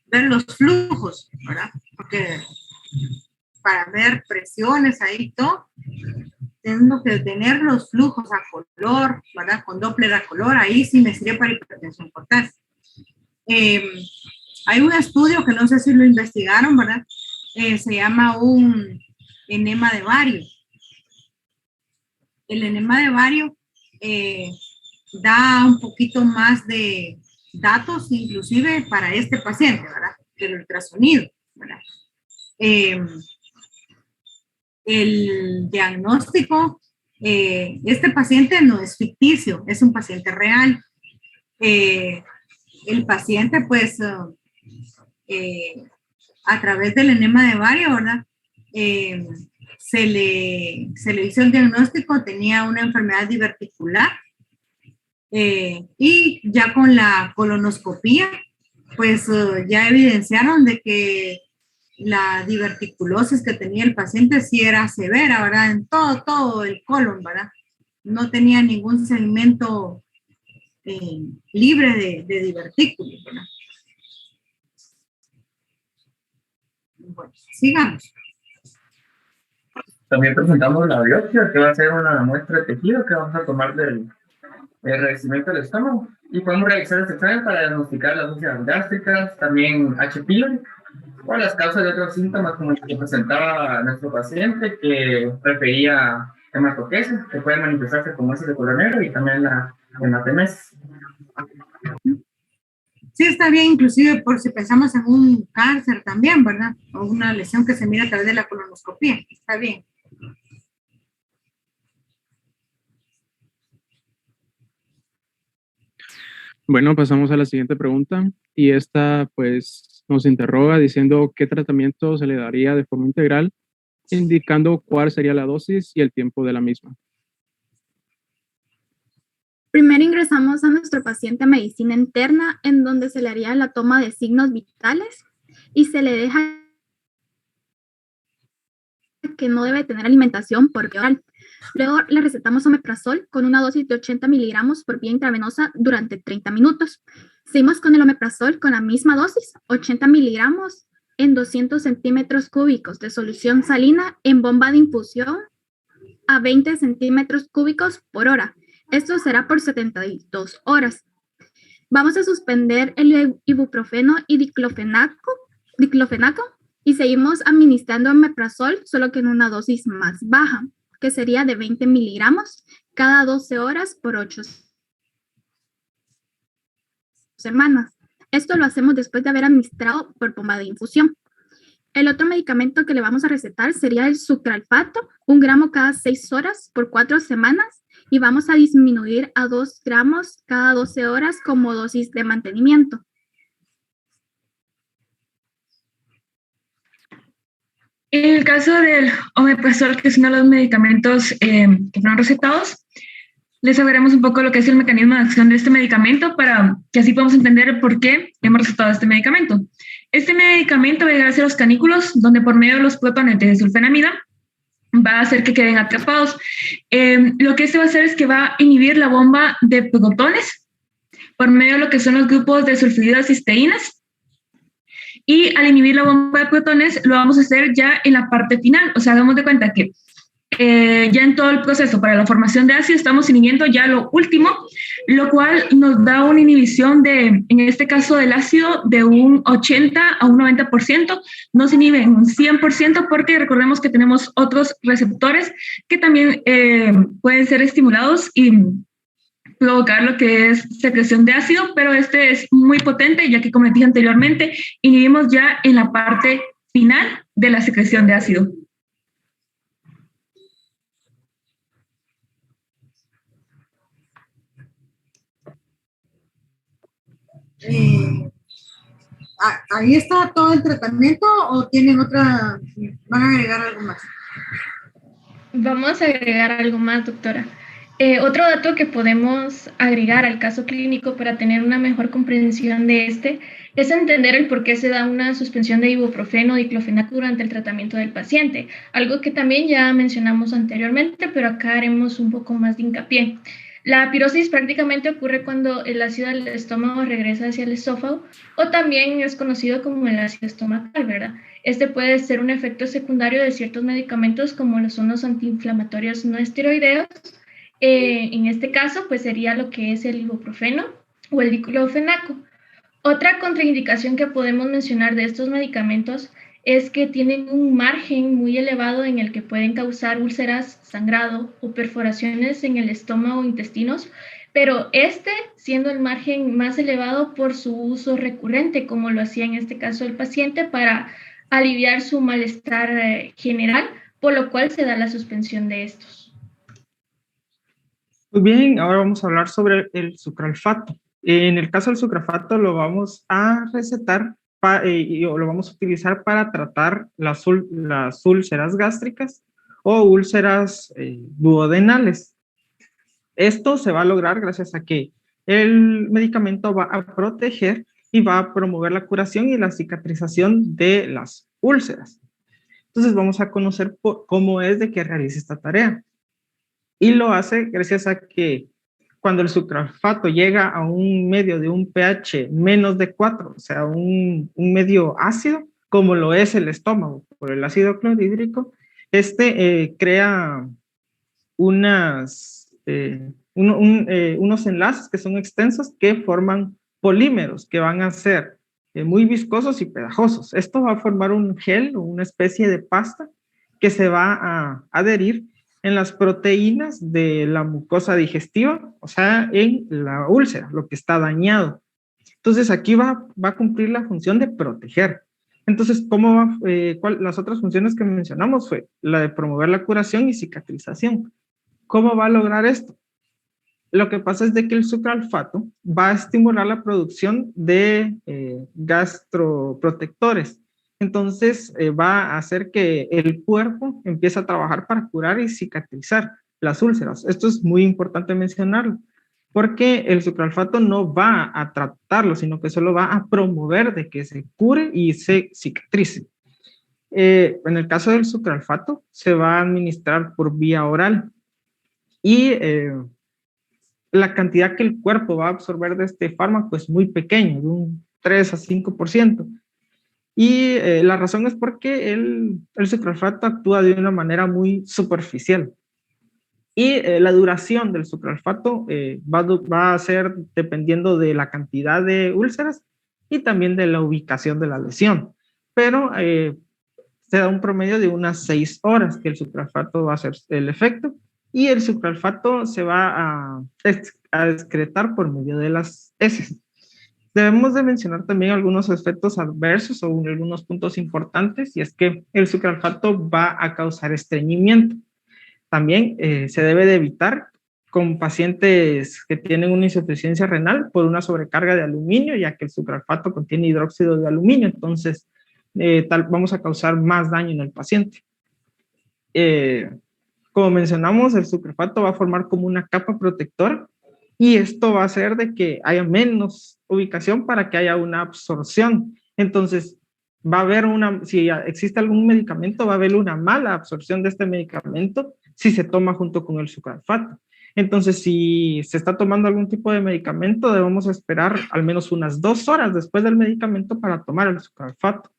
ver los flujos, ¿verdad? Porque para ver presiones ahí todo, tengo que tener los flujos a color, ¿verdad? Con Doppler a color, ahí sí me sirve para hipertensión portal. Hay un estudio que no sé si lo investigaron, ¿verdad? Se llama un enema de bario. El enema de bario da un poquito más de datos, inclusive para este paciente, ¿verdad? Que el ultrasonido, ¿verdad? El diagnóstico, este paciente no es ficticio, es un paciente real. El paciente, pues, a través del enema de bario, ¿verdad? Se le hizo el diagnóstico, tenía una enfermedad diverticular, y ya con la colonoscopía, pues ya evidenciaron de que la diverticulosis que tenía el paciente sí era severa, ¿verdad? En todo el colon, ¿verdad? No tenía ningún segmento libre de divertículos, ¿verdad? Bueno, sigamos. También presentamos la biopsia, que va a ser una muestra de tejido que vamos a tomar del revestimiento del estómago. Y podemos realizar este examen para diagnosticar las úlceras gástricas, también H. pylori, o las causas de otros síntomas como el que presentaba nuestro paciente, que prefería hematoquesis, que puede manifestarse como heces de color negro, y también la hematemesis. Sí, está bien, inclusive por si pensamos en un cáncer también, ¿verdad? O una lesión que se mira a través de la colonoscopía. Está bien. Bueno, pasamos a la siguiente pregunta, y esta pues nos interroga diciendo qué tratamiento se le daría de forma integral, indicando cuál sería la dosis y el tiempo de la misma. Primero ingresamos a nuestro paciente a medicina interna, en donde se le haría la toma de signos vitales y se le deja que no debe tener alimentación por vía oral. Luego le recetamos omeprazol con una dosis de 80 miligramos por vía intravenosa durante 30 minutos. Seguimos con el omeprazol con la misma dosis, 80 miligramos en 200 centímetros cúbicos de solución salina en bomba de infusión a 20 centímetros cúbicos por hora. Esto será por 72 horas. Vamos a suspender el ibuprofeno y diclofenaco y seguimos administrando omeprazol, solo que en una dosis más baja, que sería de 20 miligramos cada 12 horas por 8 semanas. Esto lo hacemos después de haber administrado por bomba de infusión. El otro medicamento que le vamos a recetar sería el sucralfato, 1 gramo cada 6 horas por 4 semanas, y vamos a disminuir a 2 gramos cada 12 horas como dosis de mantenimiento. En el caso del omeprazol, que es uno de los medicamentos que fueron recetados, les hablaremos un poco lo que es el mecanismo de acción de este medicamento para que así podamos entender por qué hemos recetado este medicamento. Este medicamento va a llegar hacia los canículos, donde por medio de los protones de sulfenamida va a hacer que queden atrapados. Lo que este va a hacer es que va a inhibir la bomba de protones por medio de lo que son los grupos de sulfuridas cisteínas. Y al inhibir la bomba de protones, lo vamos a hacer ya en la parte final. O sea, hagamos de cuenta que ya en todo el proceso para la formación de ácido estamos inhibiendo ya lo último, lo cual nos da una inhibición de, en este caso del ácido, de un 80 a un 90%. No se inhibe en un 100% porque recordemos que tenemos otros receptores que también pueden ser estimulados y provocar lo que es secreción de ácido, pero este es muy potente, ya que, como les dije anteriormente, inhibimos ya en la parte final de la secreción de ácido. ¿Ahí está todo el tratamiento o tienen otra, van a agregar algo más? Vamos a agregar algo más, doctora. Otro dato que podemos agregar al caso clínico para tener una mejor comprensión de este es entender el por qué se da una suspensión de ibuprofeno o diclofenaco durante el tratamiento del paciente, algo que también ya mencionamos anteriormente, pero acá haremos un poco más de hincapié. La pirosis prácticamente ocurre cuando el ácido del estómago regresa hacia el esófago, o también es conocido como el ácido estomacal, ¿verdad? Este puede ser un efecto secundario de ciertos medicamentos como lo son los antiinflamatorios no esteroideos. En este caso, pues sería lo que es el ibuprofeno o el diclofenaco. Otra contraindicación que podemos mencionar de estos medicamentos es que tienen un margen muy elevado en el que pueden causar úlceras, sangrado o perforaciones en el estómago o intestinos, pero siendo el margen más elevado por su uso recurrente, como lo hacía en este caso el paciente, para aliviar su malestar general, por lo cual se da la suspensión de estos. Muy bien, ahora vamos a hablar sobre el sucralfato. En el caso del sucralfato lo vamos a recetar y lo vamos a utilizar para tratar las úlceras gástricas o úlceras duodenales. Esto se va a lograr gracias a que el medicamento va a proteger y va a promover la curación y la cicatrización de las úlceras. Entonces vamos a conocer cómo es de que realiza esta tarea. Y lo hace gracias a que cuando el sucralfato llega a un medio de un pH menos de 4, o sea, un medio ácido, como lo es el estómago por el ácido clorhídrico, crea unos enlaces que son extensos que forman polímeros que van a ser muy viscosos y pegajosos. Esto va a formar un gel o una especie de pasta que se va a adherir en las proteínas de la mucosa digestiva, o sea, en la úlcera, lo que está dañado. Entonces, aquí va a cumplir la función de proteger. Entonces, las otras funciones que mencionamos fue la de promover la curación y cicatrización. ¿Cómo va a lograr esto? Lo que pasa es de que el sucralfato va a estimular la producción de gastroprotectores. Entonces va a hacer que el cuerpo empiece a trabajar para curar y cicatrizar las úlceras. Esto es muy importante mencionarlo, porque el sucralfato no va a tratarlo, sino que solo va a promover de que se cure y se cicatrice. En el caso del sucralfato, se va a administrar por vía oral y la cantidad que el cuerpo va a absorber de este fármaco es muy pequeño, de un 3 a 5%. Y la razón es porque el sucralfato actúa de una manera muy superficial. Y la duración del sucralfato va a ser dependiendo de la cantidad de úlceras y también de la ubicación de la lesión. Pero se da un promedio de unas 6 horas que el sucralfato va a hacer el efecto, y el sucralfato se va a excretar por medio de las heces. Debemos de mencionar también algunos efectos adversos o algunos puntos importantes, y es que el sucralfato va a causar estreñimiento. También se debe de evitar con pacientes que tienen una insuficiencia renal por una sobrecarga de aluminio, ya que el sucralfato contiene hidróxido de aluminio, entonces vamos a causar más daño en el paciente. Como mencionamos, el sucralfato va a formar como una capa protectora, y esto va a hacer de que haya menos ubicación para que haya una absorción. Entonces, va a haber si existe algún medicamento, va a haber una mala absorción de este medicamento si se toma junto con el sucralfato. Entonces, si se está tomando algún tipo de medicamento, debemos esperar al menos unas 2 horas después del medicamento para tomar el sucralfato.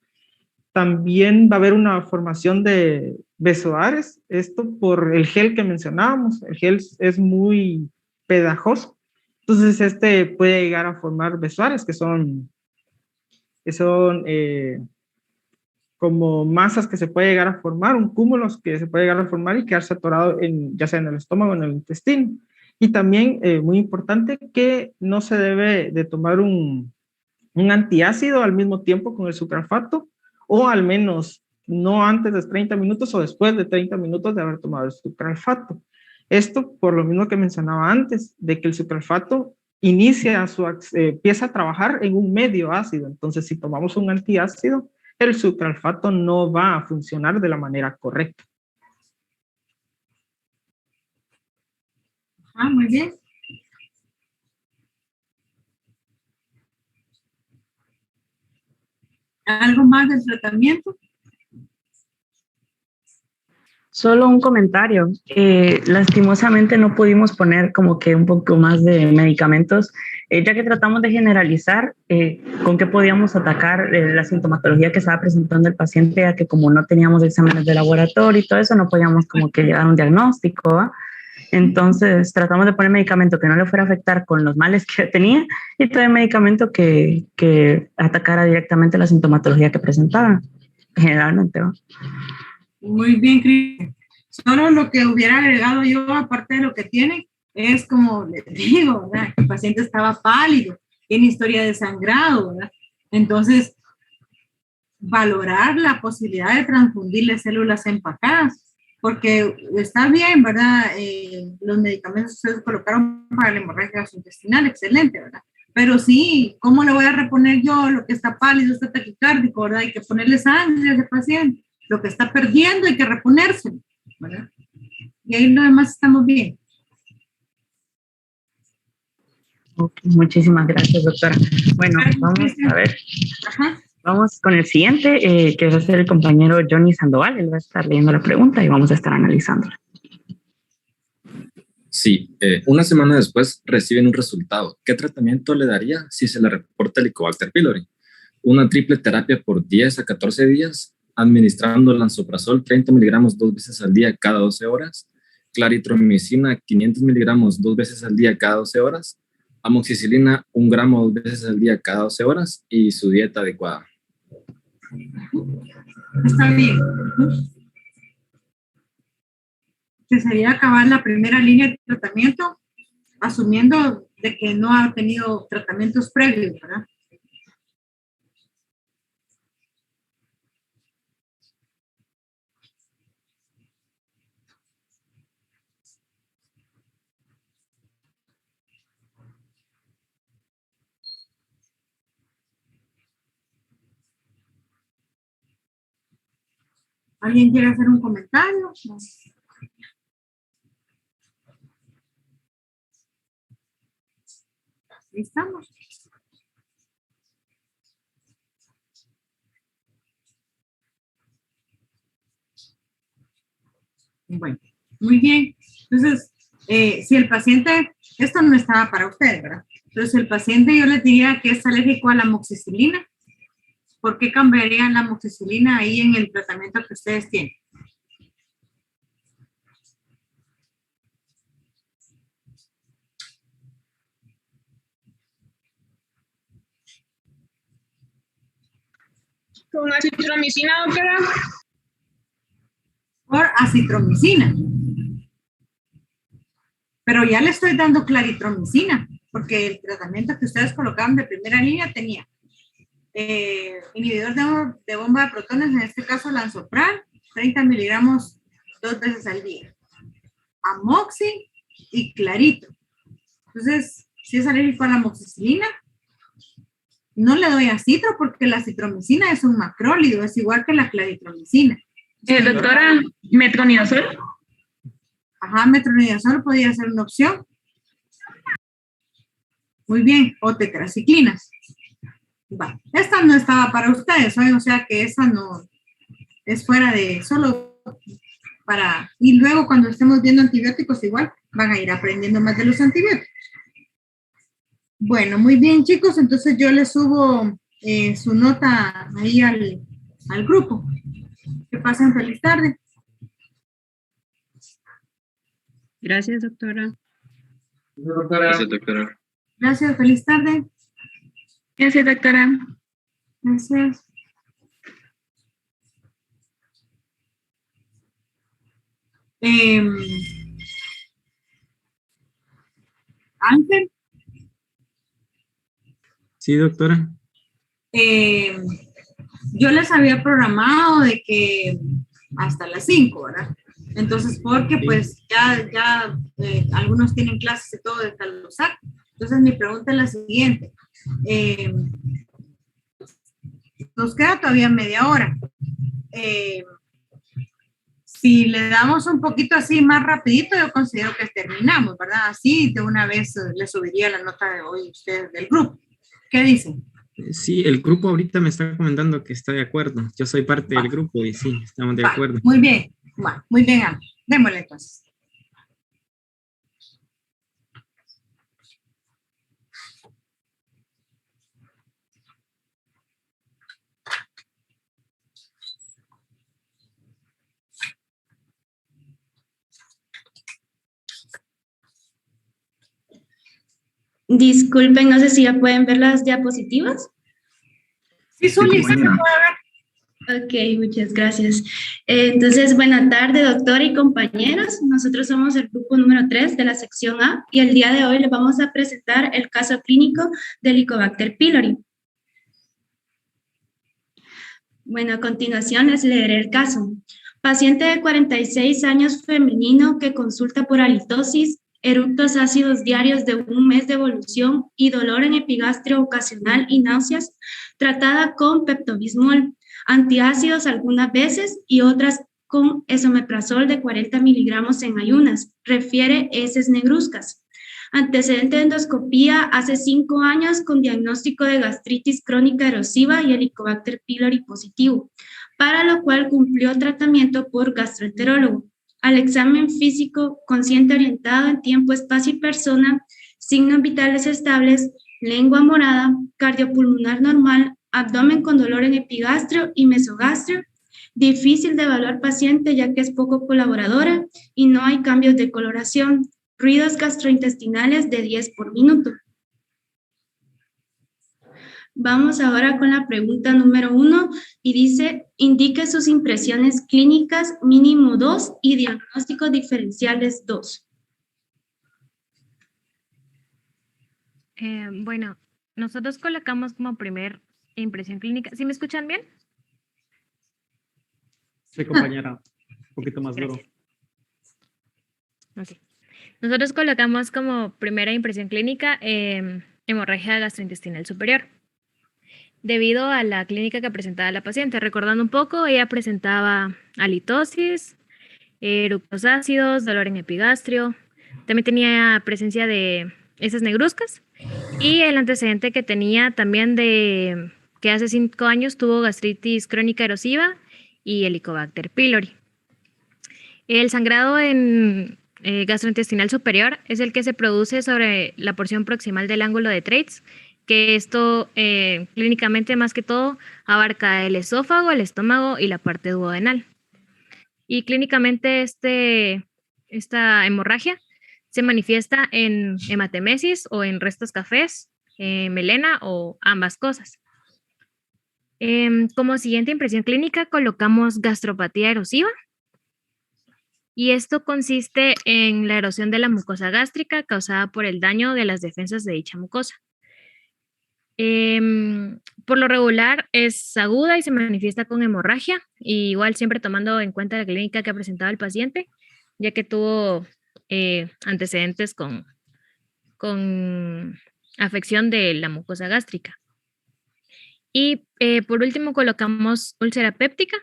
También va a haber una formación de besoares, esto por el gel que mencionábamos. El gel es muy pegajoso, entonces puede llegar a formar besoares que son como masas que se puede llegar a formar, un cúmulo que se puede llegar a formar y quedarse atorado ya sea en el estómago o en el intestino. Y también, muy importante, que no se debe de tomar un antiácido al mismo tiempo con el sucralfato, o al menos no antes de 30 minutos o después de 30 minutos de haber tomado el sucralfato. Esto por lo mismo que mencionaba antes, de que el sucralfato empieza a trabajar en un medio ácido. Entonces, si tomamos un antiácido, el sucralfato no va a funcionar de la manera correcta. Muy bien. ¿Algo más del tratamiento? Solo un comentario. Lastimosamente no pudimos poner como que un poco más de medicamentos, ya que tratamos de generalizar con qué podíamos atacar la sintomatología que estaba presentando el paciente, ya que como no teníamos exámenes de laboratorio y todo eso, no podíamos como que llegar a un diagnóstico, ¿va? Entonces tratamos de poner medicamento que no le fuera a afectar con los males que tenía y todo el medicamento que atacara directamente la sintomatología que presentaba, generalmente, ¿va? Muy bien, Cristian. Solo lo que hubiera agregado yo, aparte de lo que tiene, es como les digo, ¿verdad? El paciente estaba pálido, tiene historia de sangrado, ¿verdad? Entonces, valorar la posibilidad de transfundirle células empacadas, porque está bien, ¿verdad? Los medicamentos que ustedes colocaron para la hemorragia gastrointestinal, excelente, ¿verdad? Pero sí, ¿cómo le voy a reponer yo lo que está pálido, está taquicárdico, ¿verdad? Hay que ponerle sangre a ese paciente. Lo que está perdiendo hay que reponerse, ¿verdad? Y ahí lo demás estamos bien. Okay, muchísimas gracias, doctora. Bueno, vamos a ver. Ajá. Vamos con el siguiente, que va a ser el compañero Johnny Sandoval. Él va a estar leyendo la pregunta y vamos a estar analizándola. Sí, una semana después reciben un resultado. ¿Qué tratamiento le daría si se le reporta Helicobacter pylori? Una triple terapia por 10 a 14 días, administrando lansoprazol 30 miligramos 2 veces al día cada 12 horas, claritromicina 500 miligramos 2 veces al día cada 12 horas, amoxicilina 1 gramo 2 veces al día cada 12 horas y su dieta adecuada. Está bien. Que sería acabar la primera línea de tratamiento, asumiendo de que no ha tenido tratamientos previos, ¿verdad? ¿Alguien quiere hacer un comentario? No. Ahí estamos. Bueno, muy bien. Entonces, si el paciente, esto no estaba para usted, ¿verdad? Entonces, el paciente yo le diría que es alérgico a la amoxicilina. ¿Por qué cambiarían la amoxicilina ahí en el tratamiento que ustedes tienen? ¿Con acitromicina, doctora? Por acitromicina. Pero ya le estoy dando claritromicina, porque el tratamiento que ustedes colocaban de primera línea tenía inhibidor de bomba de protones, en este caso lansoprazol, 30 miligramos 2 veces al día. Amoxi y clarito. Entonces, si es alérgico a la amoxicilina, no le doy acitro porque la citromicina es un macrólido, es igual que la claritromicina. Doctora, metronidazol. Ajá, metronidazol podría ser una opción. Muy bien, o tetraciclinas. Va. Esta no estaba para ustedes, o sea que esa no es fuera de, solo para, y luego cuando estemos viendo antibióticos igual van a ir aprendiendo más de los antibióticos. Bueno, muy bien chicos, entonces yo les subo su nota ahí al grupo. Que pasen feliz tarde. Gracias, doctora. Gracias, doctora. Gracias, feliz tarde. Gracias, doctora. Gracias. Ángel. Sí, doctora. Yo les había programado de que hasta las 5, ¿verdad? Entonces, porque pues ya algunos tienen clases y todo desde los SAC. Entonces, mi pregunta es la siguiente. Nos queda todavía media hora. Si le damos un poquito así más rapidito, yo considero que terminamos, ¿verdad? Así de una vez le subiría la nota de hoy ustedes del grupo. ¿Qué dicen? Sí, el grupo ahorita me está comentando que está de acuerdo. Yo soy parte del grupo y sí, estamos de acuerdo. Muy bien, muy bien, Ana. Démosle entonces. Disculpen, no sé si ya pueden ver las diapositivas. Sí, Zuli, sí se puede ver. Ok, muchas gracias. Entonces, buena tarde, doctora y compañeros. Nosotros somos el grupo número 3 de la sección A y el día de hoy les vamos a presentar el caso clínico del Helicobacter pylori. Bueno, a continuación les leeré el caso. Paciente de 46 años femenino que consulta por halitosis, eructos ácidos diarios de 1 mes de evolución y dolor en epigastrio ocasional y náuseas, tratada con pepto-bismol, antiácidos algunas veces y otras con esomeprazol de 40 miligramos en ayunas, refiere heces negruzcas. Antecedente de endoscopía hace 5 años con diagnóstico de gastritis crónica erosiva y Helicobacter pylori positivo, para lo cual cumplió tratamiento por gastroenterólogo. Al examen físico, consciente orientado en tiempo, espacio y persona, signos vitales estables, lengua morada, cardiopulmonar normal, abdomen con dolor en epigastrio y mesogastrio, difícil de evaluar paciente ya que es poco colaboradora y no hay cambios de coloración, ruidos gastrointestinales de 10 por minuto. Vamos ahora con la pregunta número 1 y dice, indique sus impresiones clínicas mínimo 2 y diagnósticos diferenciales 2. Bueno, nosotros colocamos como primer impresión clínica. ¿Sí me escuchan bien? Sí, compañera. Un poquito más duro. Okay. Nosotros colocamos como primera impresión clínica hemorragia gastrointestinal superior. Debido a la clínica que presentaba la paciente, recordando un poco, ella presentaba halitosis, eructos ácidos, dolor en epigastrio, también tenía presencia de heces negruzcas y el antecedente que tenía también de que hace 5 años tuvo gastritis crónica erosiva y Helicobacter pylori. El sangrado en gastrointestinal superior es el que se produce sobre la porción proximal del ángulo de Treitz, que esto clínicamente más que todo abarca el esófago, el estómago y la parte duodenal. Y clínicamente esta hemorragia se manifiesta en hematemesis o en restos cafés, melena o ambas cosas. Como siguiente impresión clínica colocamos gastropatía erosiva. Y esto consiste en la erosión de la mucosa gástrica causada por el daño de las defensas de dicha mucosa. Por lo regular es aguda y se manifiesta con hemorragia, y igual siempre tomando en cuenta la clínica que ha presentado el paciente, ya que tuvo antecedentes con afección de la mucosa gástrica. Y por último colocamos úlcera péptica,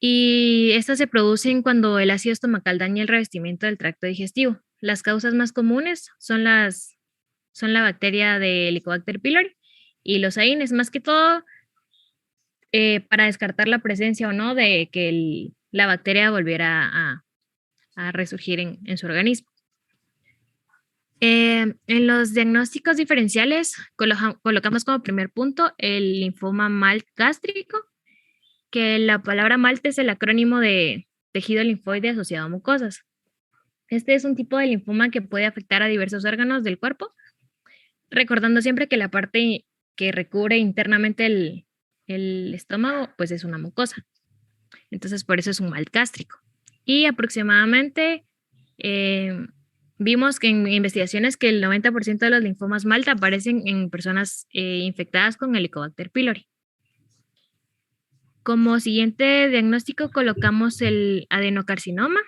y estas se producen cuando el ácido estomacal daña el revestimiento del tracto digestivo. Las causas más comunes son la bacteria de Helicobacter pylori y los AINES, más que todo para descartar la presencia o no de que la bacteria volviera a resurgir en su organismo. En los diagnósticos diferenciales colocamos como primer punto el linfoma MALT gástrico, que la palabra MALT es el acrónimo de tejido linfoide asociado a mucosas. Este es un tipo de linfoma que puede afectar a diversos órganos del cuerpo, recordando siempre que la parte que recubre internamente el estómago, pues es una mucosa. Entonces, por eso es un MALT gástrico. Y aproximadamente vimos que en investigaciones que el 90% de los linfomas MALT aparecen en personas infectadas con Helicobacter pylori. Como siguiente diagnóstico colocamos el adenocarcinoma.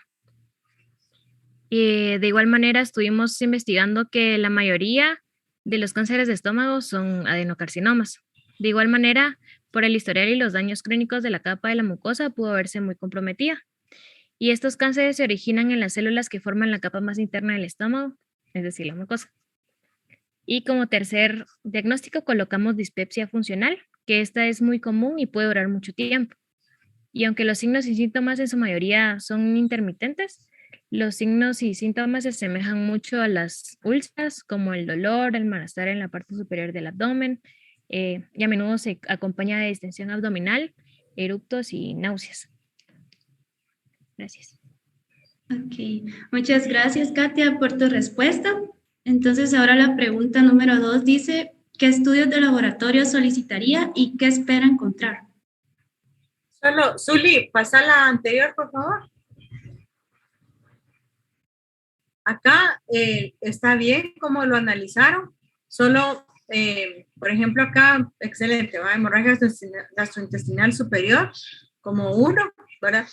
De igual manera estuvimos investigando que la mayoría de los cánceres de estómago son adenocarcinomas. De igual manera, por el historial y los daños crónicos de la capa de la mucosa pudo verse muy comprometida. Y estos cánceres se originan en las células que forman la capa más interna del estómago, es decir, la mucosa. Y como tercer diagnóstico colocamos dispepsia funcional, que esta es muy común y puede durar mucho tiempo. Y aunque los signos y síntomas en su mayoría son intermitentes, los signos y síntomas se asemejan mucho a las úlceras, como el dolor, el malestar en la parte superior del abdomen, y a menudo se acompaña de distensión abdominal, eructos y náuseas. Gracias. Ok, muchas gracias, Katia, por tu respuesta. Entonces, ahora la pregunta número 2 dice, ¿qué estudios de laboratorio solicitaría y qué espera encontrar? Solo, Zuli, pasa la anterior, por favor. Acá está bien cómo lo analizaron, solo, por ejemplo, acá, excelente, ¿va? Hemorragia gastrointestinal superior, como 1, ¿verdad?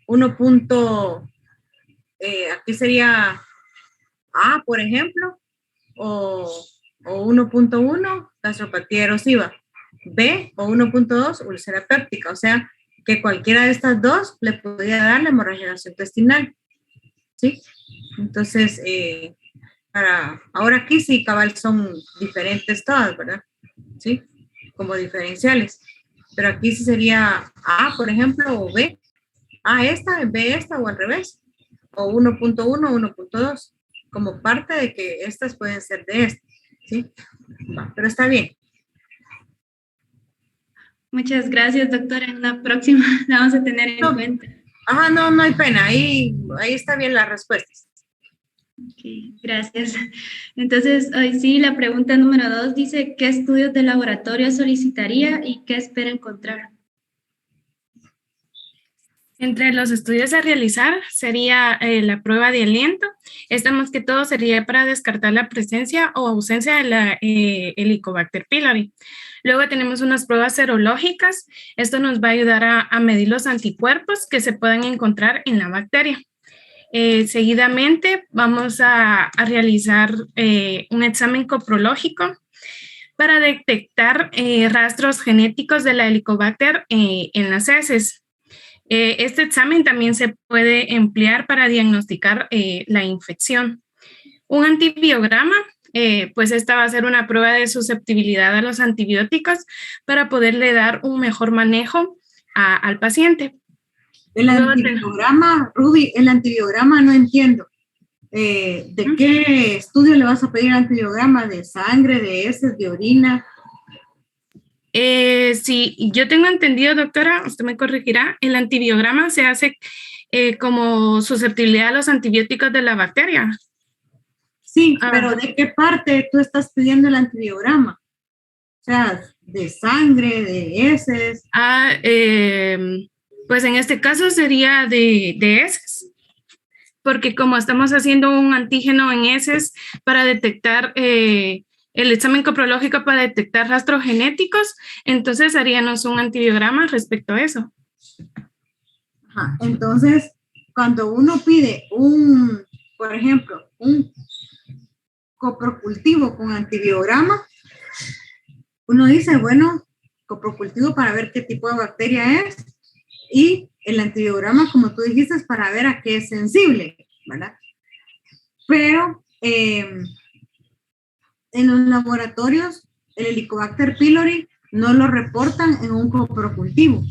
1 punto, aquí sería A, por ejemplo, o 1.1, gastropatía erosiva, B, o 1.2, úlcera péptica, o sea, que cualquiera de estas dos le podría dar la hemorragia gastrointestinal, ¿sí? Entonces, ahora aquí sí, cabal, son diferentes todas, ¿verdad? ¿Sí? Como diferenciales. Pero aquí sí sería A, por ejemplo, o B. A esta, B esta, o al revés. O 1.1, 1.2. Como parte de que estas pueden ser de esta, ¿sí? Pero está bien. Muchas gracias, doctora. En la próxima la vamos a tener en cuenta. Ajá, no hay pena. Ahí está bien las respuestas. Ok, gracias. Entonces, hoy sí, la pregunta número 2 dice, ¿qué estudios de laboratorio solicitaría y qué espera encontrar? Entre los estudios a realizar sería la prueba de aliento. Esta más que todo sería para descartar la presencia o ausencia de la Helicobacter pylori. Luego tenemos unas pruebas serológicas. Esto nos va a ayudar a medir los anticuerpos que se puedan encontrar en la bacteria. Seguidamente vamos a realizar un examen coprológico para detectar rastros genéticos de la Helicobacter en las heces. Este examen también se puede emplear para diagnosticar la infección. Un antibiograma, pues esta va a ser una prueba de susceptibilidad a los antibióticos para poderle dar un mejor manejo al paciente. El antibiograma, Ruby, el antibiograma no entiendo. ¿De qué estudio le vas a pedir antibiograma? ¿De sangre, de heces, de orina? Sí, yo tengo entendido, doctora, usted me corregirá, el antibiograma se hace como susceptibilidad a los antibióticos de la bacteria. Sí, pero ¿de qué parte tú estás pidiendo el antibiograma? O sea, ¿de sangre, de heces? Pues en este caso sería de heces, porque como estamos haciendo un antígeno en heces para detectar el examen coprológico para detectar rastros genéticos, entonces haríamos un antibiograma respecto a eso. Ajá. Entonces, cuando uno pide por ejemplo, un coprocultivo con antibiograma, uno dice, bueno, coprocultivo para ver qué tipo de bacteria es, y el antibiograma, como tú dijiste, es para ver a qué es sensible, ¿verdad? Pero en los laboratorios, el Helicobacter pylori no lo reportan en un coprocultivo.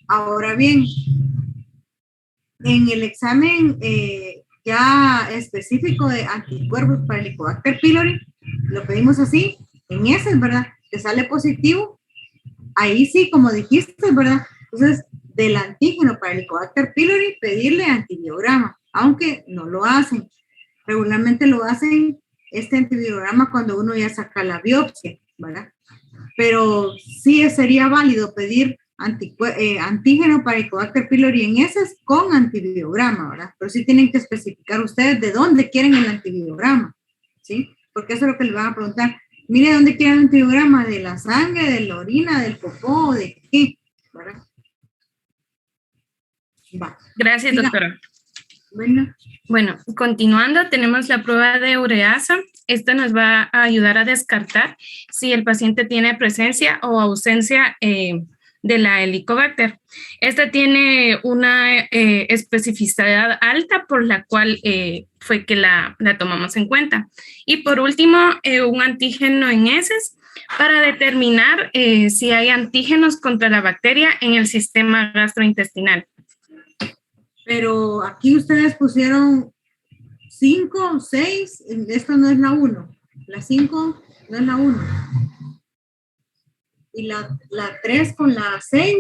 Ahora bien, en el examen ya específico de anticuerpos para el Helicobacter pylori, lo pedimos así, en ese, ¿verdad? Que sale positivo. Ahí sí, como dijiste, ¿verdad? Entonces, del antígeno para el Helicobacter pylori, pedirle antibiograma, aunque no lo hacen. Regularmente lo hacen este antibiograma cuando uno ya saca la biopsia, ¿verdad? Pero sí sería válido pedir antígeno para Helicobacter pylori en heces con antibiograma, ¿verdad? Pero sí tienen que especificar ustedes de dónde quieren el antibiograma, ¿sí? Porque eso es lo que les van a preguntar. Mire, ¿dónde quieren el antibiograma? ¿De la sangre, de la orina, del popó, de qué? ¿Verdad? Va. Gracias, doctora. Bueno, continuando, tenemos la prueba de ureasa. Esta nos va a ayudar a descartar si el paciente tiene presencia o ausencia de de la Helicobacter. Esta tiene una especificidad alta por la cual fue que la tomamos en cuenta. Y por último, un antígeno en heces para determinar si hay antígenos contra la bacteria en el sistema gastrointestinal. Pero aquí ustedes pusieron 5, 6, esto no es la 1. La 5 no es la 1. Y la 3 con la 6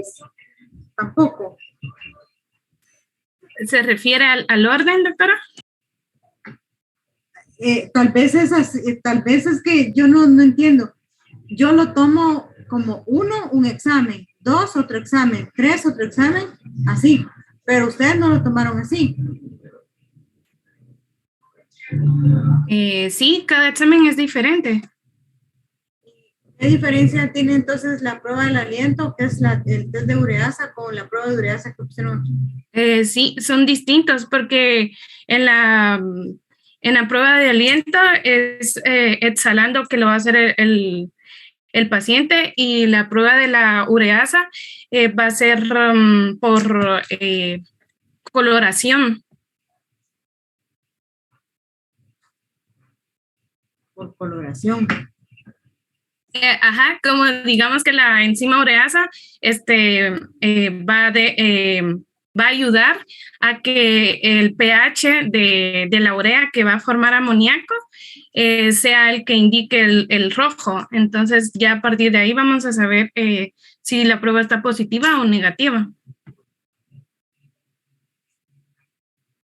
tampoco. ¿Se refiere al orden, doctora? Tal vez es así, tal vez es que yo no entiendo. Yo lo tomo como 1, un examen, 2, otro examen, 3, otro examen, así. Pero ustedes no lo tomaron así. Sí, cada examen es diferente. ¿Qué diferencia tiene entonces la prueba del aliento, que es el test de ureasa, con la prueba de ureasa que pusieron aquí? Sí, son distintos porque en la prueba de aliento es exhalando que lo va a hacer el paciente, y la prueba de la ureasa va a ser por coloración. Por coloración. Ajá, como digamos que la enzima ureasa va a ayudar a que el pH de la urea que va a formar amoníaco sea el que indique el rojo. Entonces ya a partir de ahí vamos a saber si la prueba está positiva o negativa.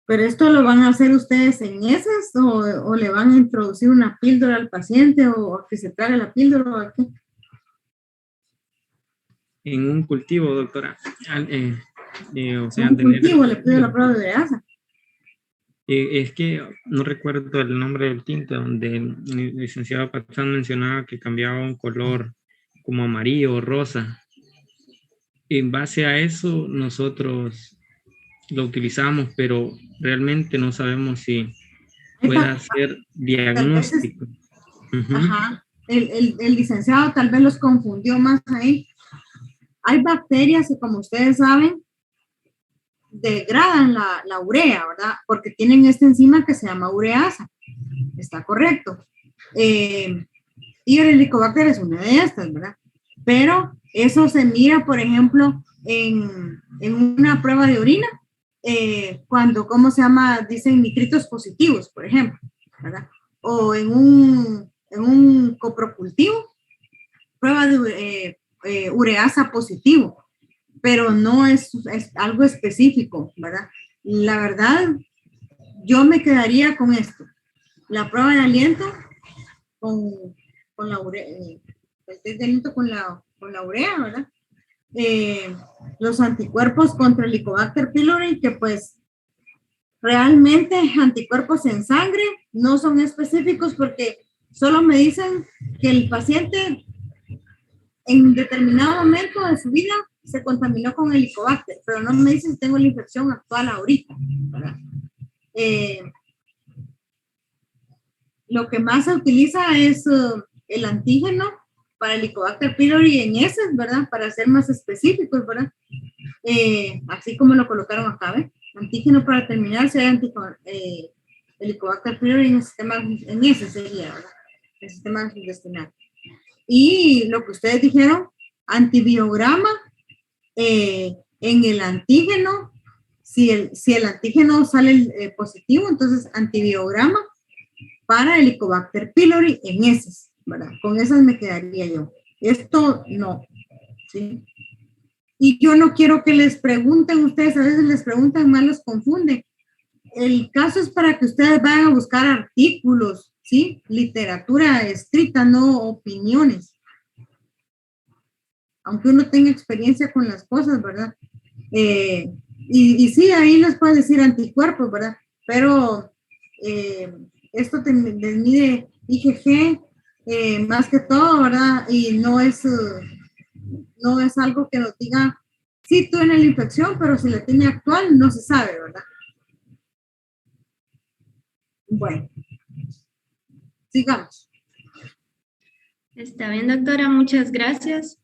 ¿Pero esto lo van a hacer ustedes en heces o le van a introducir una píldora al paciente o a que se trague la píldora o a qué? En un cultivo, doctora. O sea, un cultivo le pido la prueba de ureasa. Es que no recuerdo el nombre del tinto, donde el licenciado Patrón mencionaba que cambiaba un color como amarillo o rosa. En base a eso, nosotros lo utilizamos, pero realmente no sabemos si pueda ser diagnóstico. Ajá, el licenciado tal vez los confundió más ahí. Hay bacterias que, como ustedes saben, degradan la urea, ¿verdad? Porque tienen esta enzima que se llama ureasa. Está correcto. Y el Helicobacter es una de estas, ¿verdad? Pero eso se mira, por ejemplo, en una prueba de orina, cuando, ¿cómo se llama? Dicen nitritos positivos, por ejemplo, ¿verdad? O en un coprocultivo, prueba de ureasa positivo, pero no es algo específico, ¿verdad? La verdad, yo me quedaría con esto. La prueba de aliento con la urea, el test de aliento con la urea, ¿verdad? Los anticuerpos contra el Helicobacter pylori, que pues realmente anticuerpos en sangre no son específicos porque solo me dicen que el paciente en determinado momento de su vida se contaminó con el Helicobacter, pero no me dicen si tengo la infección actual ahorita, ¿verdad? Lo que más se utiliza es el antígeno para el Helicobacter pylori en heces, ¿verdad? Para ser más específicos, ¿verdad? Así como lo colocaron acá, ¿ves? Antígeno para determinar si hay Helicobacter pylori en el sistema, en heces sería, ¿verdad? El sistema intestinal. Y lo que ustedes dijeron, antibiograma en el antígeno, si el antígeno sale positivo, entonces antibiograma para el Helicobacter pylori en heces, ¿verdad? Con esas me quedaría yo. Esto no, ¿sí? Y yo no quiero que les pregunten, ustedes a veces les preguntan mal, los confunden. El caso es para que ustedes vayan a buscar artículos, ¿sí? Literatura escrita, no opiniones. Aunque uno tenga experiencia con las cosas, ¿verdad? Y sí, ahí les pueden decir anticuerpos, ¿verdad? Pero esto les mide IgG más que todo, ¿verdad? Y no es algo que nos diga, sí, tiene la infección, pero si la tiene actual, no se sabe, ¿verdad? Bueno, sigamos. Está bien, doctora, muchas gracias.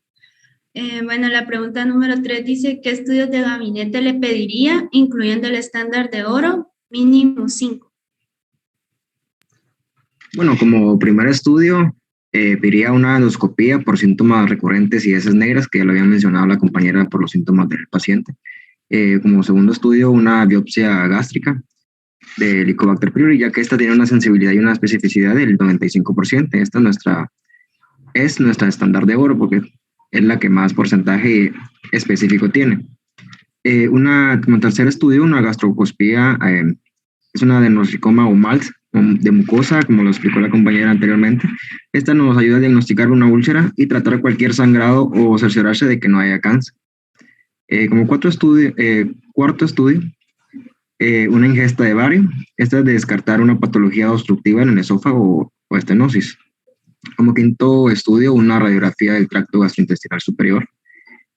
Bueno, la pregunta número 3 dice, ¿qué estudios de gabinete le pediría, incluyendo el estándar de oro, mínimo 5? Bueno, como primer estudio, pediría una endoscopía por síntomas recurrentes y heces negras, que ya lo había mencionado la compañera por los síntomas del paciente. Como segundo estudio, una biopsia gástrica de Helicobacter pylori, ya que esta tiene una sensibilidad y una especificidad del 95%. Esta es nuestra estándar de oro, porque es la que más porcentaje específico tiene. Como tercer estudio, una gastroscopía, es una adenosarcoma o MALS de mucosa, como lo explicó la compañera anteriormente. Esta nos ayuda a diagnosticar una úlcera y tratar cualquier sangrado o cerciorarse de que no haya cáncer. Como cuarto estudio, una ingesta de bario. Esta es de descartar una patología obstructiva en el esófago o estenosis. Como quinto estudio, una radiografía del tracto gastrointestinal superior.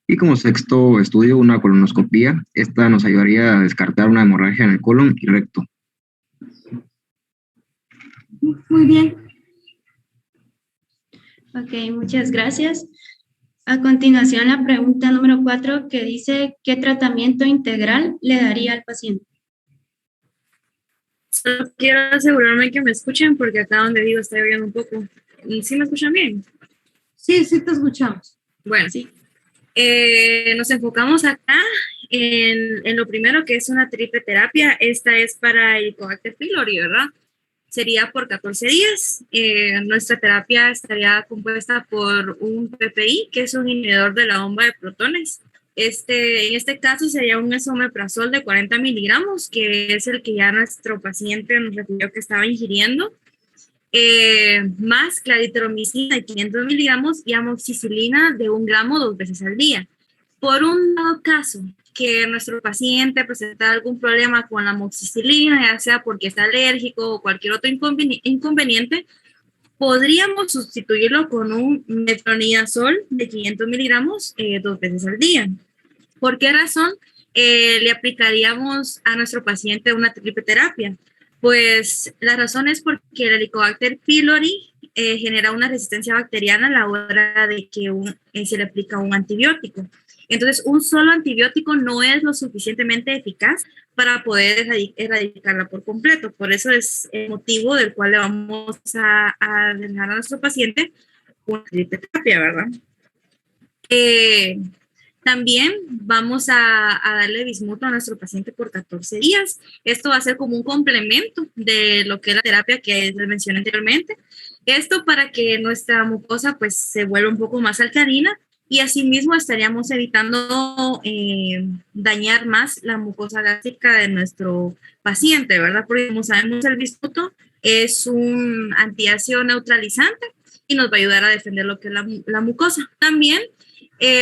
Y como sexto estudio, una colonoscopía. Esta nos ayudaría a descartar una hemorragia en el colon y recto. Muy bien. Ok, muchas gracias. A continuación, la pregunta número 4 que dice, ¿qué tratamiento integral le daría al paciente? Solo quiero asegurarme que me escuchen porque acá donde vivo está lloviendo un poco. ¿Sí me escuchan bien? Sí, sí te escuchamos. Bueno, sí. Nos enfocamos acá en lo primero, que es una triple terapia. Esta es para Helicobacter pylori, ¿verdad? Sería por 14 días. Nuestra terapia estaría compuesta por un PPI, que es un inhibidor de la bomba de protones. En este caso sería un esomeprazol de 40 miligramos, que es el que ya nuestro paciente nos refirió que estaba ingiriendo, más claritromicina de 500 miligramos y amoxicilina de 1 gramo 2 veces al día. Por un dado caso que nuestro paciente presenta algún problema con la amoxicilina, ya sea porque está alérgico o cualquier otro inconveniente, podríamos sustituirlo con un metronidazol de 500 miligramos 2 veces al día. ¿Por qué razón le aplicaríamos a nuestro paciente una triple terapia? Pues la razón es porque el Helicobacter pylori genera una resistencia bacteriana a la hora de que se le aplica un antibiótico. Entonces, un solo antibiótico no es lo suficientemente eficaz para poder erradicarla por completo. Por eso es el motivo del cual le vamos a dejar a nuestro paciente una triple terapia, ¿verdad? También vamos a darle bismuto a nuestro paciente por 14 días. Esto va a ser como un complemento de lo que es la terapia que les mencioné anteriormente. Esto para que nuestra mucosa pues se vuelva un poco más alcalina y asimismo estaríamos evitando dañar más la mucosa gástrica de nuestro paciente, ¿verdad? Porque como sabemos el bismuto es un antiácido neutralizante y nos va a ayudar a defender lo que es la mucosa. También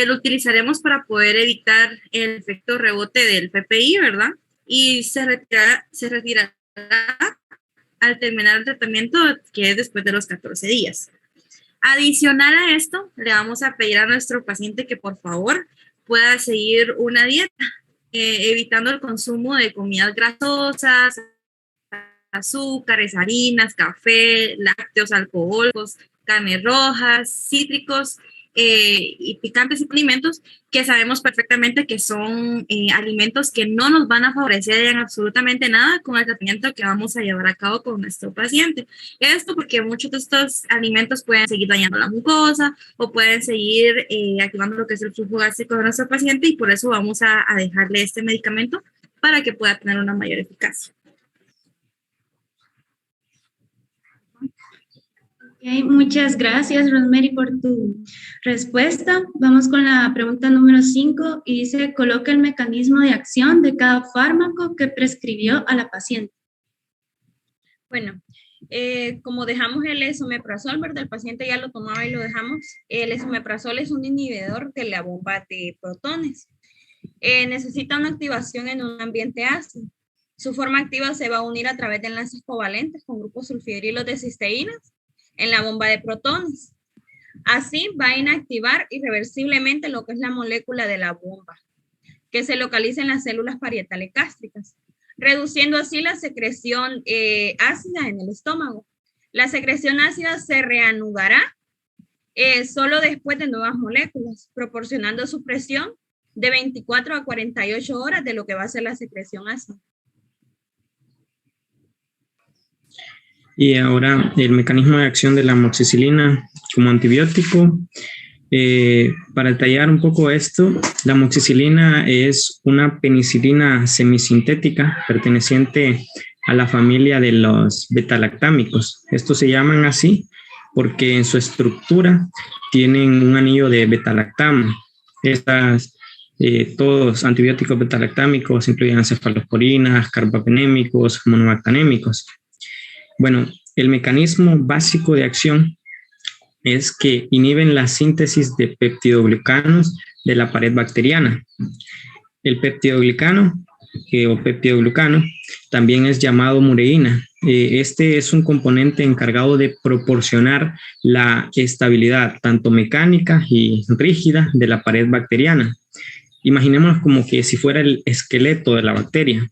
lo utilizaremos para poder evitar el efecto rebote del PPI, ¿verdad? Y se retirará al terminar el tratamiento, que es después de los 14 días. Adicional a esto, le vamos a pedir a nuestro paciente que por favor pueda seguir una dieta, evitando el consumo de comidas grasosas, azúcares, harinas, café, lácteos, alcohólicos, carnes rojas, cítricos, y picantes y condimentos que sabemos perfectamente que son alimentos que no nos van a favorecer en absolutamente nada con el tratamiento que vamos a llevar a cabo con nuestro paciente. Esto porque muchos de estos alimentos pueden seguir dañando la mucosa o pueden seguir activando lo que es el flujo gástrico de nuestro paciente y por eso vamos a dejarle este medicamento para que pueda tener una mayor eficacia. Okay, muchas gracias, Rosemary, por tu respuesta. Vamos con la pregunta número 5 y dice, coloca el mecanismo de acción de cada fármaco que prescribió a la paciente. Bueno, como dejamos el esomeprazol, ¿verdad? El paciente ya lo tomaba y lo dejamos. El esomeprazol es un inhibidor de la bomba de protones. Necesita una activación en un ambiente ácido. Su forma activa se va a unir a través de enlaces covalentes con grupos sulfidrilos de cisteínas en la bomba de protones. Así va a inactivar irreversiblemente lo que es la molécula de la bomba, que se localiza en las células parietales gástricas, reduciendo así la secreción ácida en el estómago. La secreción ácida se reanudará solo después de nuevas moléculas, proporcionando supresión de 24 a 48 horas de lo que va a ser la secreción ácida. Y ahora el mecanismo de acción de la amoxicilina como antibiótico. Para detallar un poco esto, la amoxicilina es una penicilina semisintética perteneciente a la familia de los betalactámicos. Estos se llaman así porque en su estructura tienen un anillo de betalactamo. Todos antibióticos betalactámicos incluyen cefalosporinas, carbapenémicos, monobactanémicos. Bueno, el mecanismo básico de acción es que inhiben la síntesis de peptidoglucanos de la pared bacteriana. El peptidoglicano o peptidoglucano también es llamado mureína. Este es un componente encargado de proporcionar la estabilidad tanto mecánica y rígida de la pared bacteriana. Imaginémonos como que si fuera el esqueleto de la bacteria.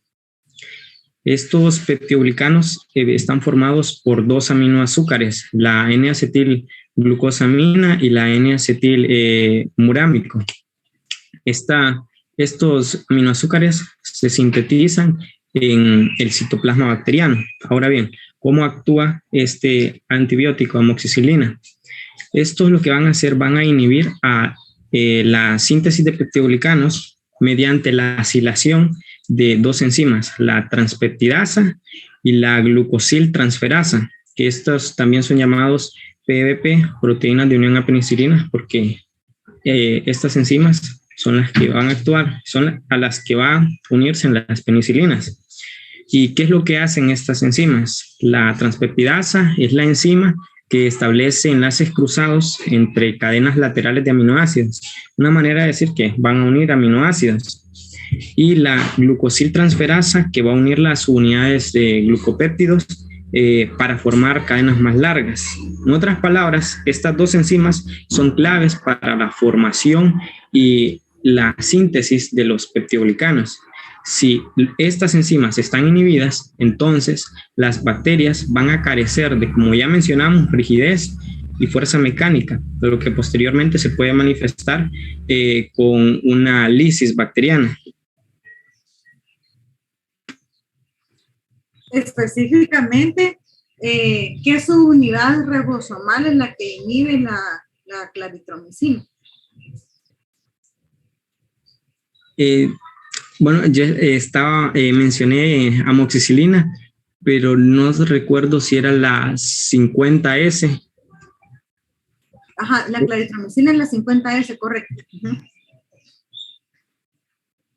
Estos peptidoglucanos están formados por dos aminoazúcares, la N-acetilglucosamina y la N-acetilmurámico. Estos aminoazúcares se sintetizan en el citoplasma bacteriano. Ahora bien, ¿cómo actúa este antibiótico amoxicilina? Estos lo que van a hacer, van a inhibir la síntesis de peptidoglucanos mediante la acilación de dos enzimas, la transpeptidasa y la glucosiltransferasa, que estos también son llamados PBP, proteínas de unión a penicilina, porque estas enzimas son las que van a actuar, son a las que van a unirse en las penicilinas. ¿Y qué es lo que hacen estas enzimas? La transpeptidasa es la enzima que establece enlaces cruzados entre cadenas laterales de aminoácidos, una manera de decir que van a unir aminoácidos. Y la glucosiltransferasa, que va a unir las unidades de glucopéptidos para formar cadenas más largas. En otras palabras, estas dos enzimas son claves para la formación y la síntesis de los peptidoglucanos. Si estas enzimas están inhibidas, entonces las bacterias van a carecer de, como ya mencionamos, rigidez y fuerza mecánica, lo que posteriormente se puede manifestar con una lisis bacteriana. Específicamente, ¿qué subunidad ribosomal es la que inhibe la claritromicina? Bueno, yo mencioné amoxicilina, pero no recuerdo si era la 50S. Ajá, la claritromicina es la 50S, correcto.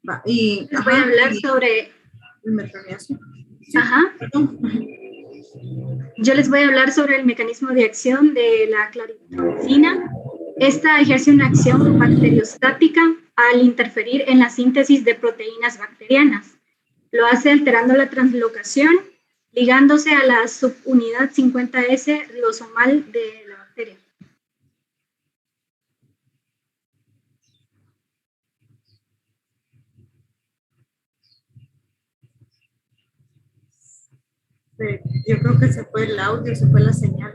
Voy a hablar sobre... el metronidazol. Sí, yo les voy a hablar sobre el mecanismo de acción de la claritromicina. Esta ejerce una acción bacteriostática al interferir en la síntesis de proteínas bacterianas. Lo hace alterando la translocación, ligándose a la subunidad 50S ribosomal de la bacteria. Yo creo que se fue el audio, se fue la señal.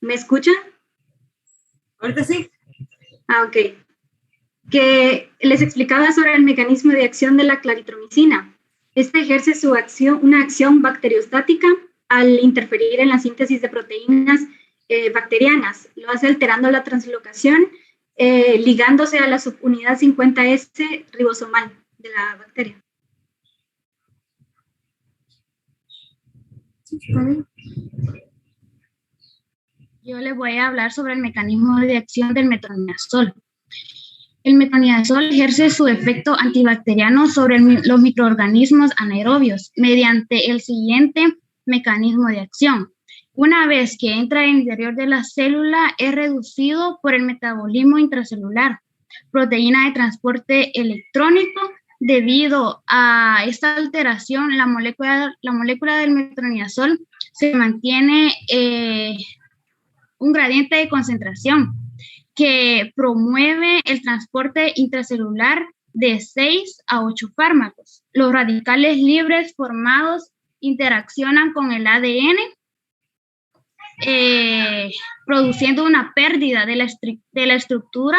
¿Me escuchan? Ahorita sí. Ok. Que les explicaba sobre el mecanismo de acción de la claritromicina. Esta ejerce una acción bacteriostática al interferir en la síntesis de proteínas bacterianas. Lo hace alterando la translocación, ligándose a la subunidad 50S ribosomal de la bacteria. Yo les voy a hablar sobre el mecanismo de acción del metronidazol. El metronidazol ejerce su efecto antibacteriano sobre los microorganismos anaerobios mediante el siguiente mecanismo de acción. Una vez que entra en el interior de la célula, es reducido por el metabolismo intracelular, proteína de transporte electrónico. Debido a esta alteración, la molécula del metronidazol se mantiene un gradiente de concentración. que promueve el transporte intracelular de 6 a 8 fármacos. Los radicales libres formados interaccionan con el ADN, produciendo una pérdida de la estructura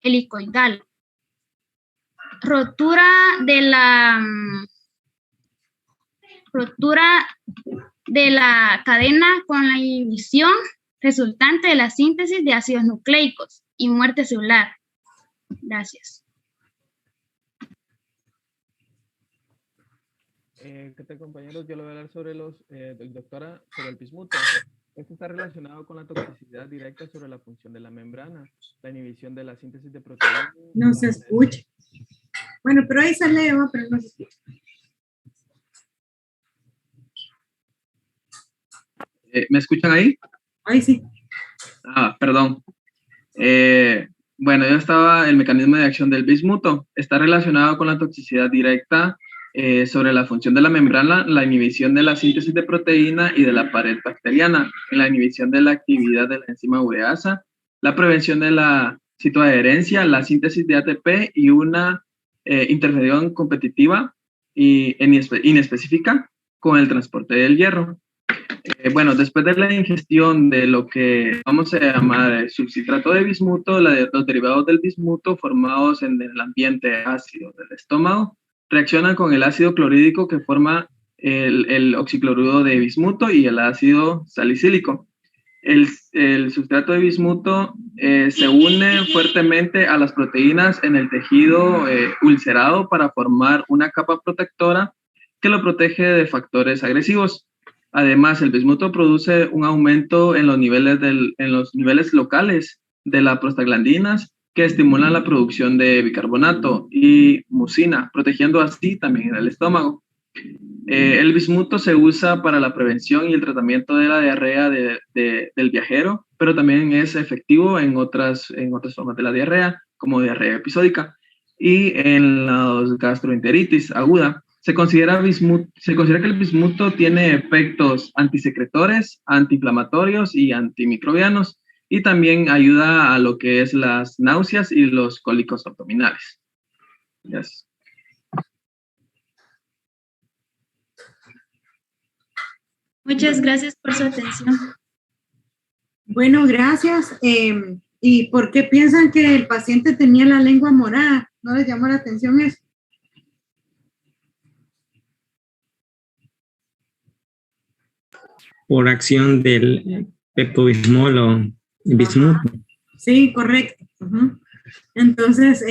helicoidal. Rotura de la cadena con la inhibición resultante de la síntesis de ácidos nucleicos y muerte celular. Gracias. ¿Qué tal, compañeros? Yo le voy a hablar sobre doctora, sobre el bismuto. Esto está relacionado con la toxicidad directa sobre la función de la membrana, la inhibición de la síntesis de proteínas. No se escucha. Bueno, pero ahí sale, pero no se escucha. ¿Me escuchan ahí? Ahí sí. Perdón. Bueno, el mecanismo de acción del bismuto está relacionado con la toxicidad directa sobre la función de la membrana, la inhibición de la síntesis de proteína y de la pared bacteriana, en la inhibición de la actividad de la enzima ureasa, la prevención de la citoadherencia, la síntesis de ATP y una intervención competitiva y inespecífica con el transporte del hierro. Bueno, después de la ingestión de lo que vamos a llamar substrato de bismuto, los derivados del bismuto formados en el ambiente ácido del estómago reaccionan con el ácido clorhídrico que forma el oxicloruro de bismuto y el ácido salicílico. El sustrato de bismuto se une fuertemente a las proteínas en el tejido ulcerado para formar una capa protectora que lo protege de factores agresivos. Además, el bismuto produce un aumento en los niveles locales de las prostaglandinas que estimulan la producción de bicarbonato y mucina, protegiendo así también el estómago. El bismuto se usa para la prevención y el tratamiento de la diarrea del viajero, pero también es efectivo en otras formas de la diarrea, como diarrea episódica, y en la gastroenteritis aguda. Se considera que el bismuto tiene efectos antisecretores, antiinflamatorios y antimicrobianos, y también ayuda a lo que es las náuseas y los cólicos abdominales. Yes. Muchas gracias por su atención. Bueno, gracias. ¿Y por qué piensan que el paciente tenía la lengua morada? ¿No les llamó la atención eso? Por acción del peptobismol o bismuto. Sí, correcto. Entonces,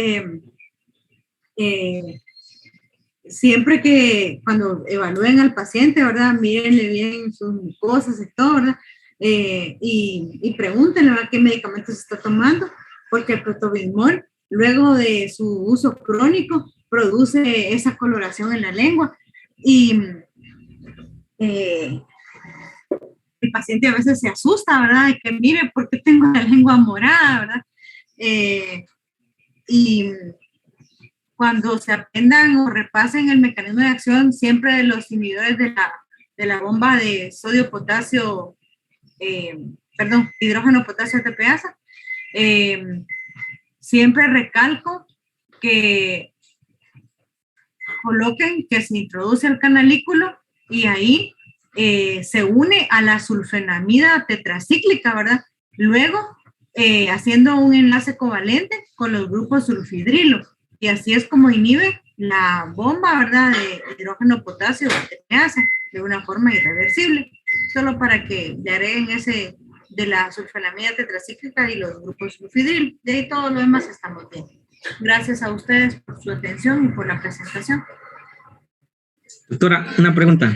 siempre que cuando evalúen al paciente, ¿verdad? Mírenle bien sus mucosas y todo, ¿verdad? Y pregúntenle, ¿verdad? ¿Qué medicamentos está tomando? Porque el peptobismol, luego de su uso crónico, produce esa coloración en la lengua. Y el paciente a veces se asusta, ¿verdad? Y que mire, ¿por qué tengo la lengua morada, verdad? Y cuando se aprendan o repasen el mecanismo de acción, siempre los inhibidores de la bomba de sodio-potasio, hidrógeno-potasio ATPasa, siempre recalco que coloquen que se introduce el canalículo y ahí se une a la sulfenamida tetracíclica, ¿verdad? Luego, haciendo un enlace covalente con los grupos sulfidrilo. Y así es como inhibe la bomba, ¿verdad? De hidrógeno potasio ATPasa de una forma irreversible. Solo para que le agreguen ese de la sulfenamida tetracíclica y los grupos sulfidrilo. De ahí todo lo demás estamos bien. Gracias a ustedes por su atención y por la presentación. Doctora, una pregunta.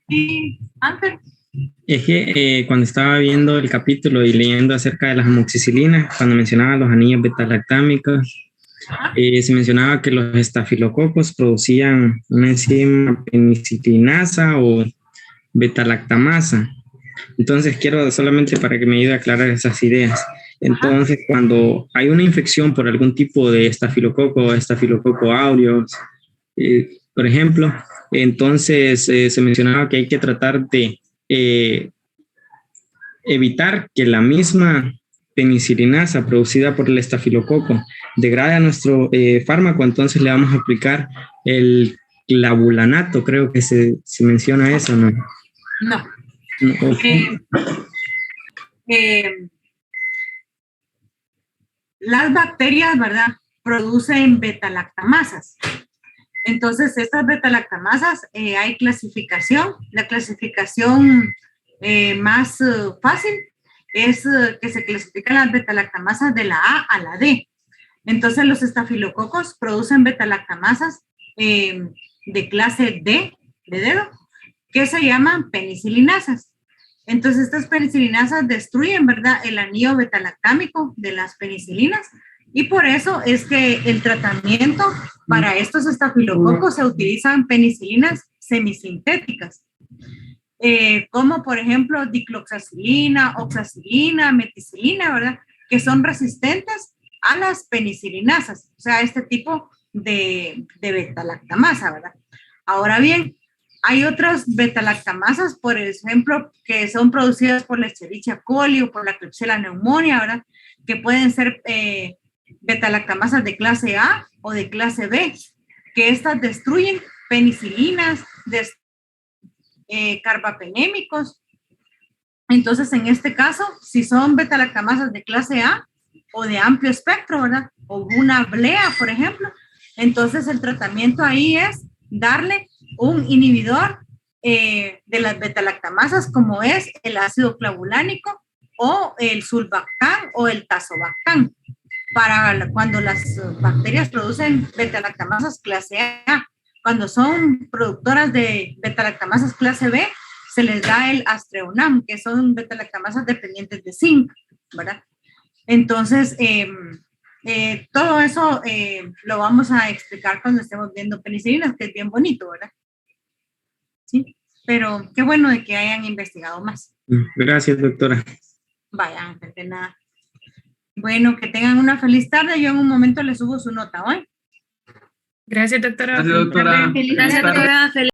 Sí, antes. Es que cuando estaba viendo el capítulo y leyendo acerca de las amoxicilinas, cuando mencionaba los anillos beta-lactámicos, se mencionaba que los estafilococos producían una enzima penicillinasa o beta-lactamasa. Entonces, quiero solamente para que me ayude a aclarar esas ideas. Entonces, cuando hay una infección por algún tipo de estafilococo aureus, por ejemplo, entonces se mencionaba que hay que tratar de evitar que la misma penicilinasa producida por el estafilococo degrada nuestro fármaco, entonces le vamos a aplicar el clavulanato, creo que se menciona eso, ¿no? No. Las bacterias, ¿verdad?, producen betalactamasas. Entonces, estas betalactamasas, hay clasificación. La clasificación más fácil es que se clasifican las betalactamasas de la A a la D. Entonces, los estafilococos producen betalactamasas de clase D, de dedo, que se llaman penicilinasas. Entonces, estas penicilinasas destruyen, ¿verdad?, el anillo betalactámico de las penicilinas, y por eso es que el tratamiento para estos estafilococos se utilizan penicilinas semisintéticas, como por ejemplo dicloxacilina, oxacilina, meticilina, ¿verdad?, que son resistentes a las penicilinasas, o sea, este tipo de betalactamasa, ¿verdad? Ahora bien, hay otras betalactamasas, por ejemplo, que son producidas por la Escherichia coli o por la Klebsiella pneumoniae, ¿verdad?, que pueden ser betalactamasas de clase A o de clase B, que estas destruyen penicilinas, carbapenémicos. Entonces, en este caso, si son betalactamasas de clase A o de amplio espectro, ¿verdad?, o una blea, por ejemplo, entonces el tratamiento ahí es darle un inhibidor de las betalactamasas, como es el ácido clavulánico o el sulbactam o el tazobactam, para cuando las bacterias producen betalactamasas clase A. Cuando son productoras de betalactamasas clase B, se les da el astreonam, que son betalactamasas dependientes de zinc, ¿verdad? Entonces, todo eso lo vamos a explicar cuando estemos viendo penicilinas, que es bien bonito, ¿verdad? Sí, pero qué bueno de que hayan investigado más. Gracias, doctora. Vaya, de nada. Bueno, que tengan una feliz tarde. Yo en un momento les subo su nota, ¿hoy? Gracias, doctora. Gracias, doctora. Gracias, doctora. Feliz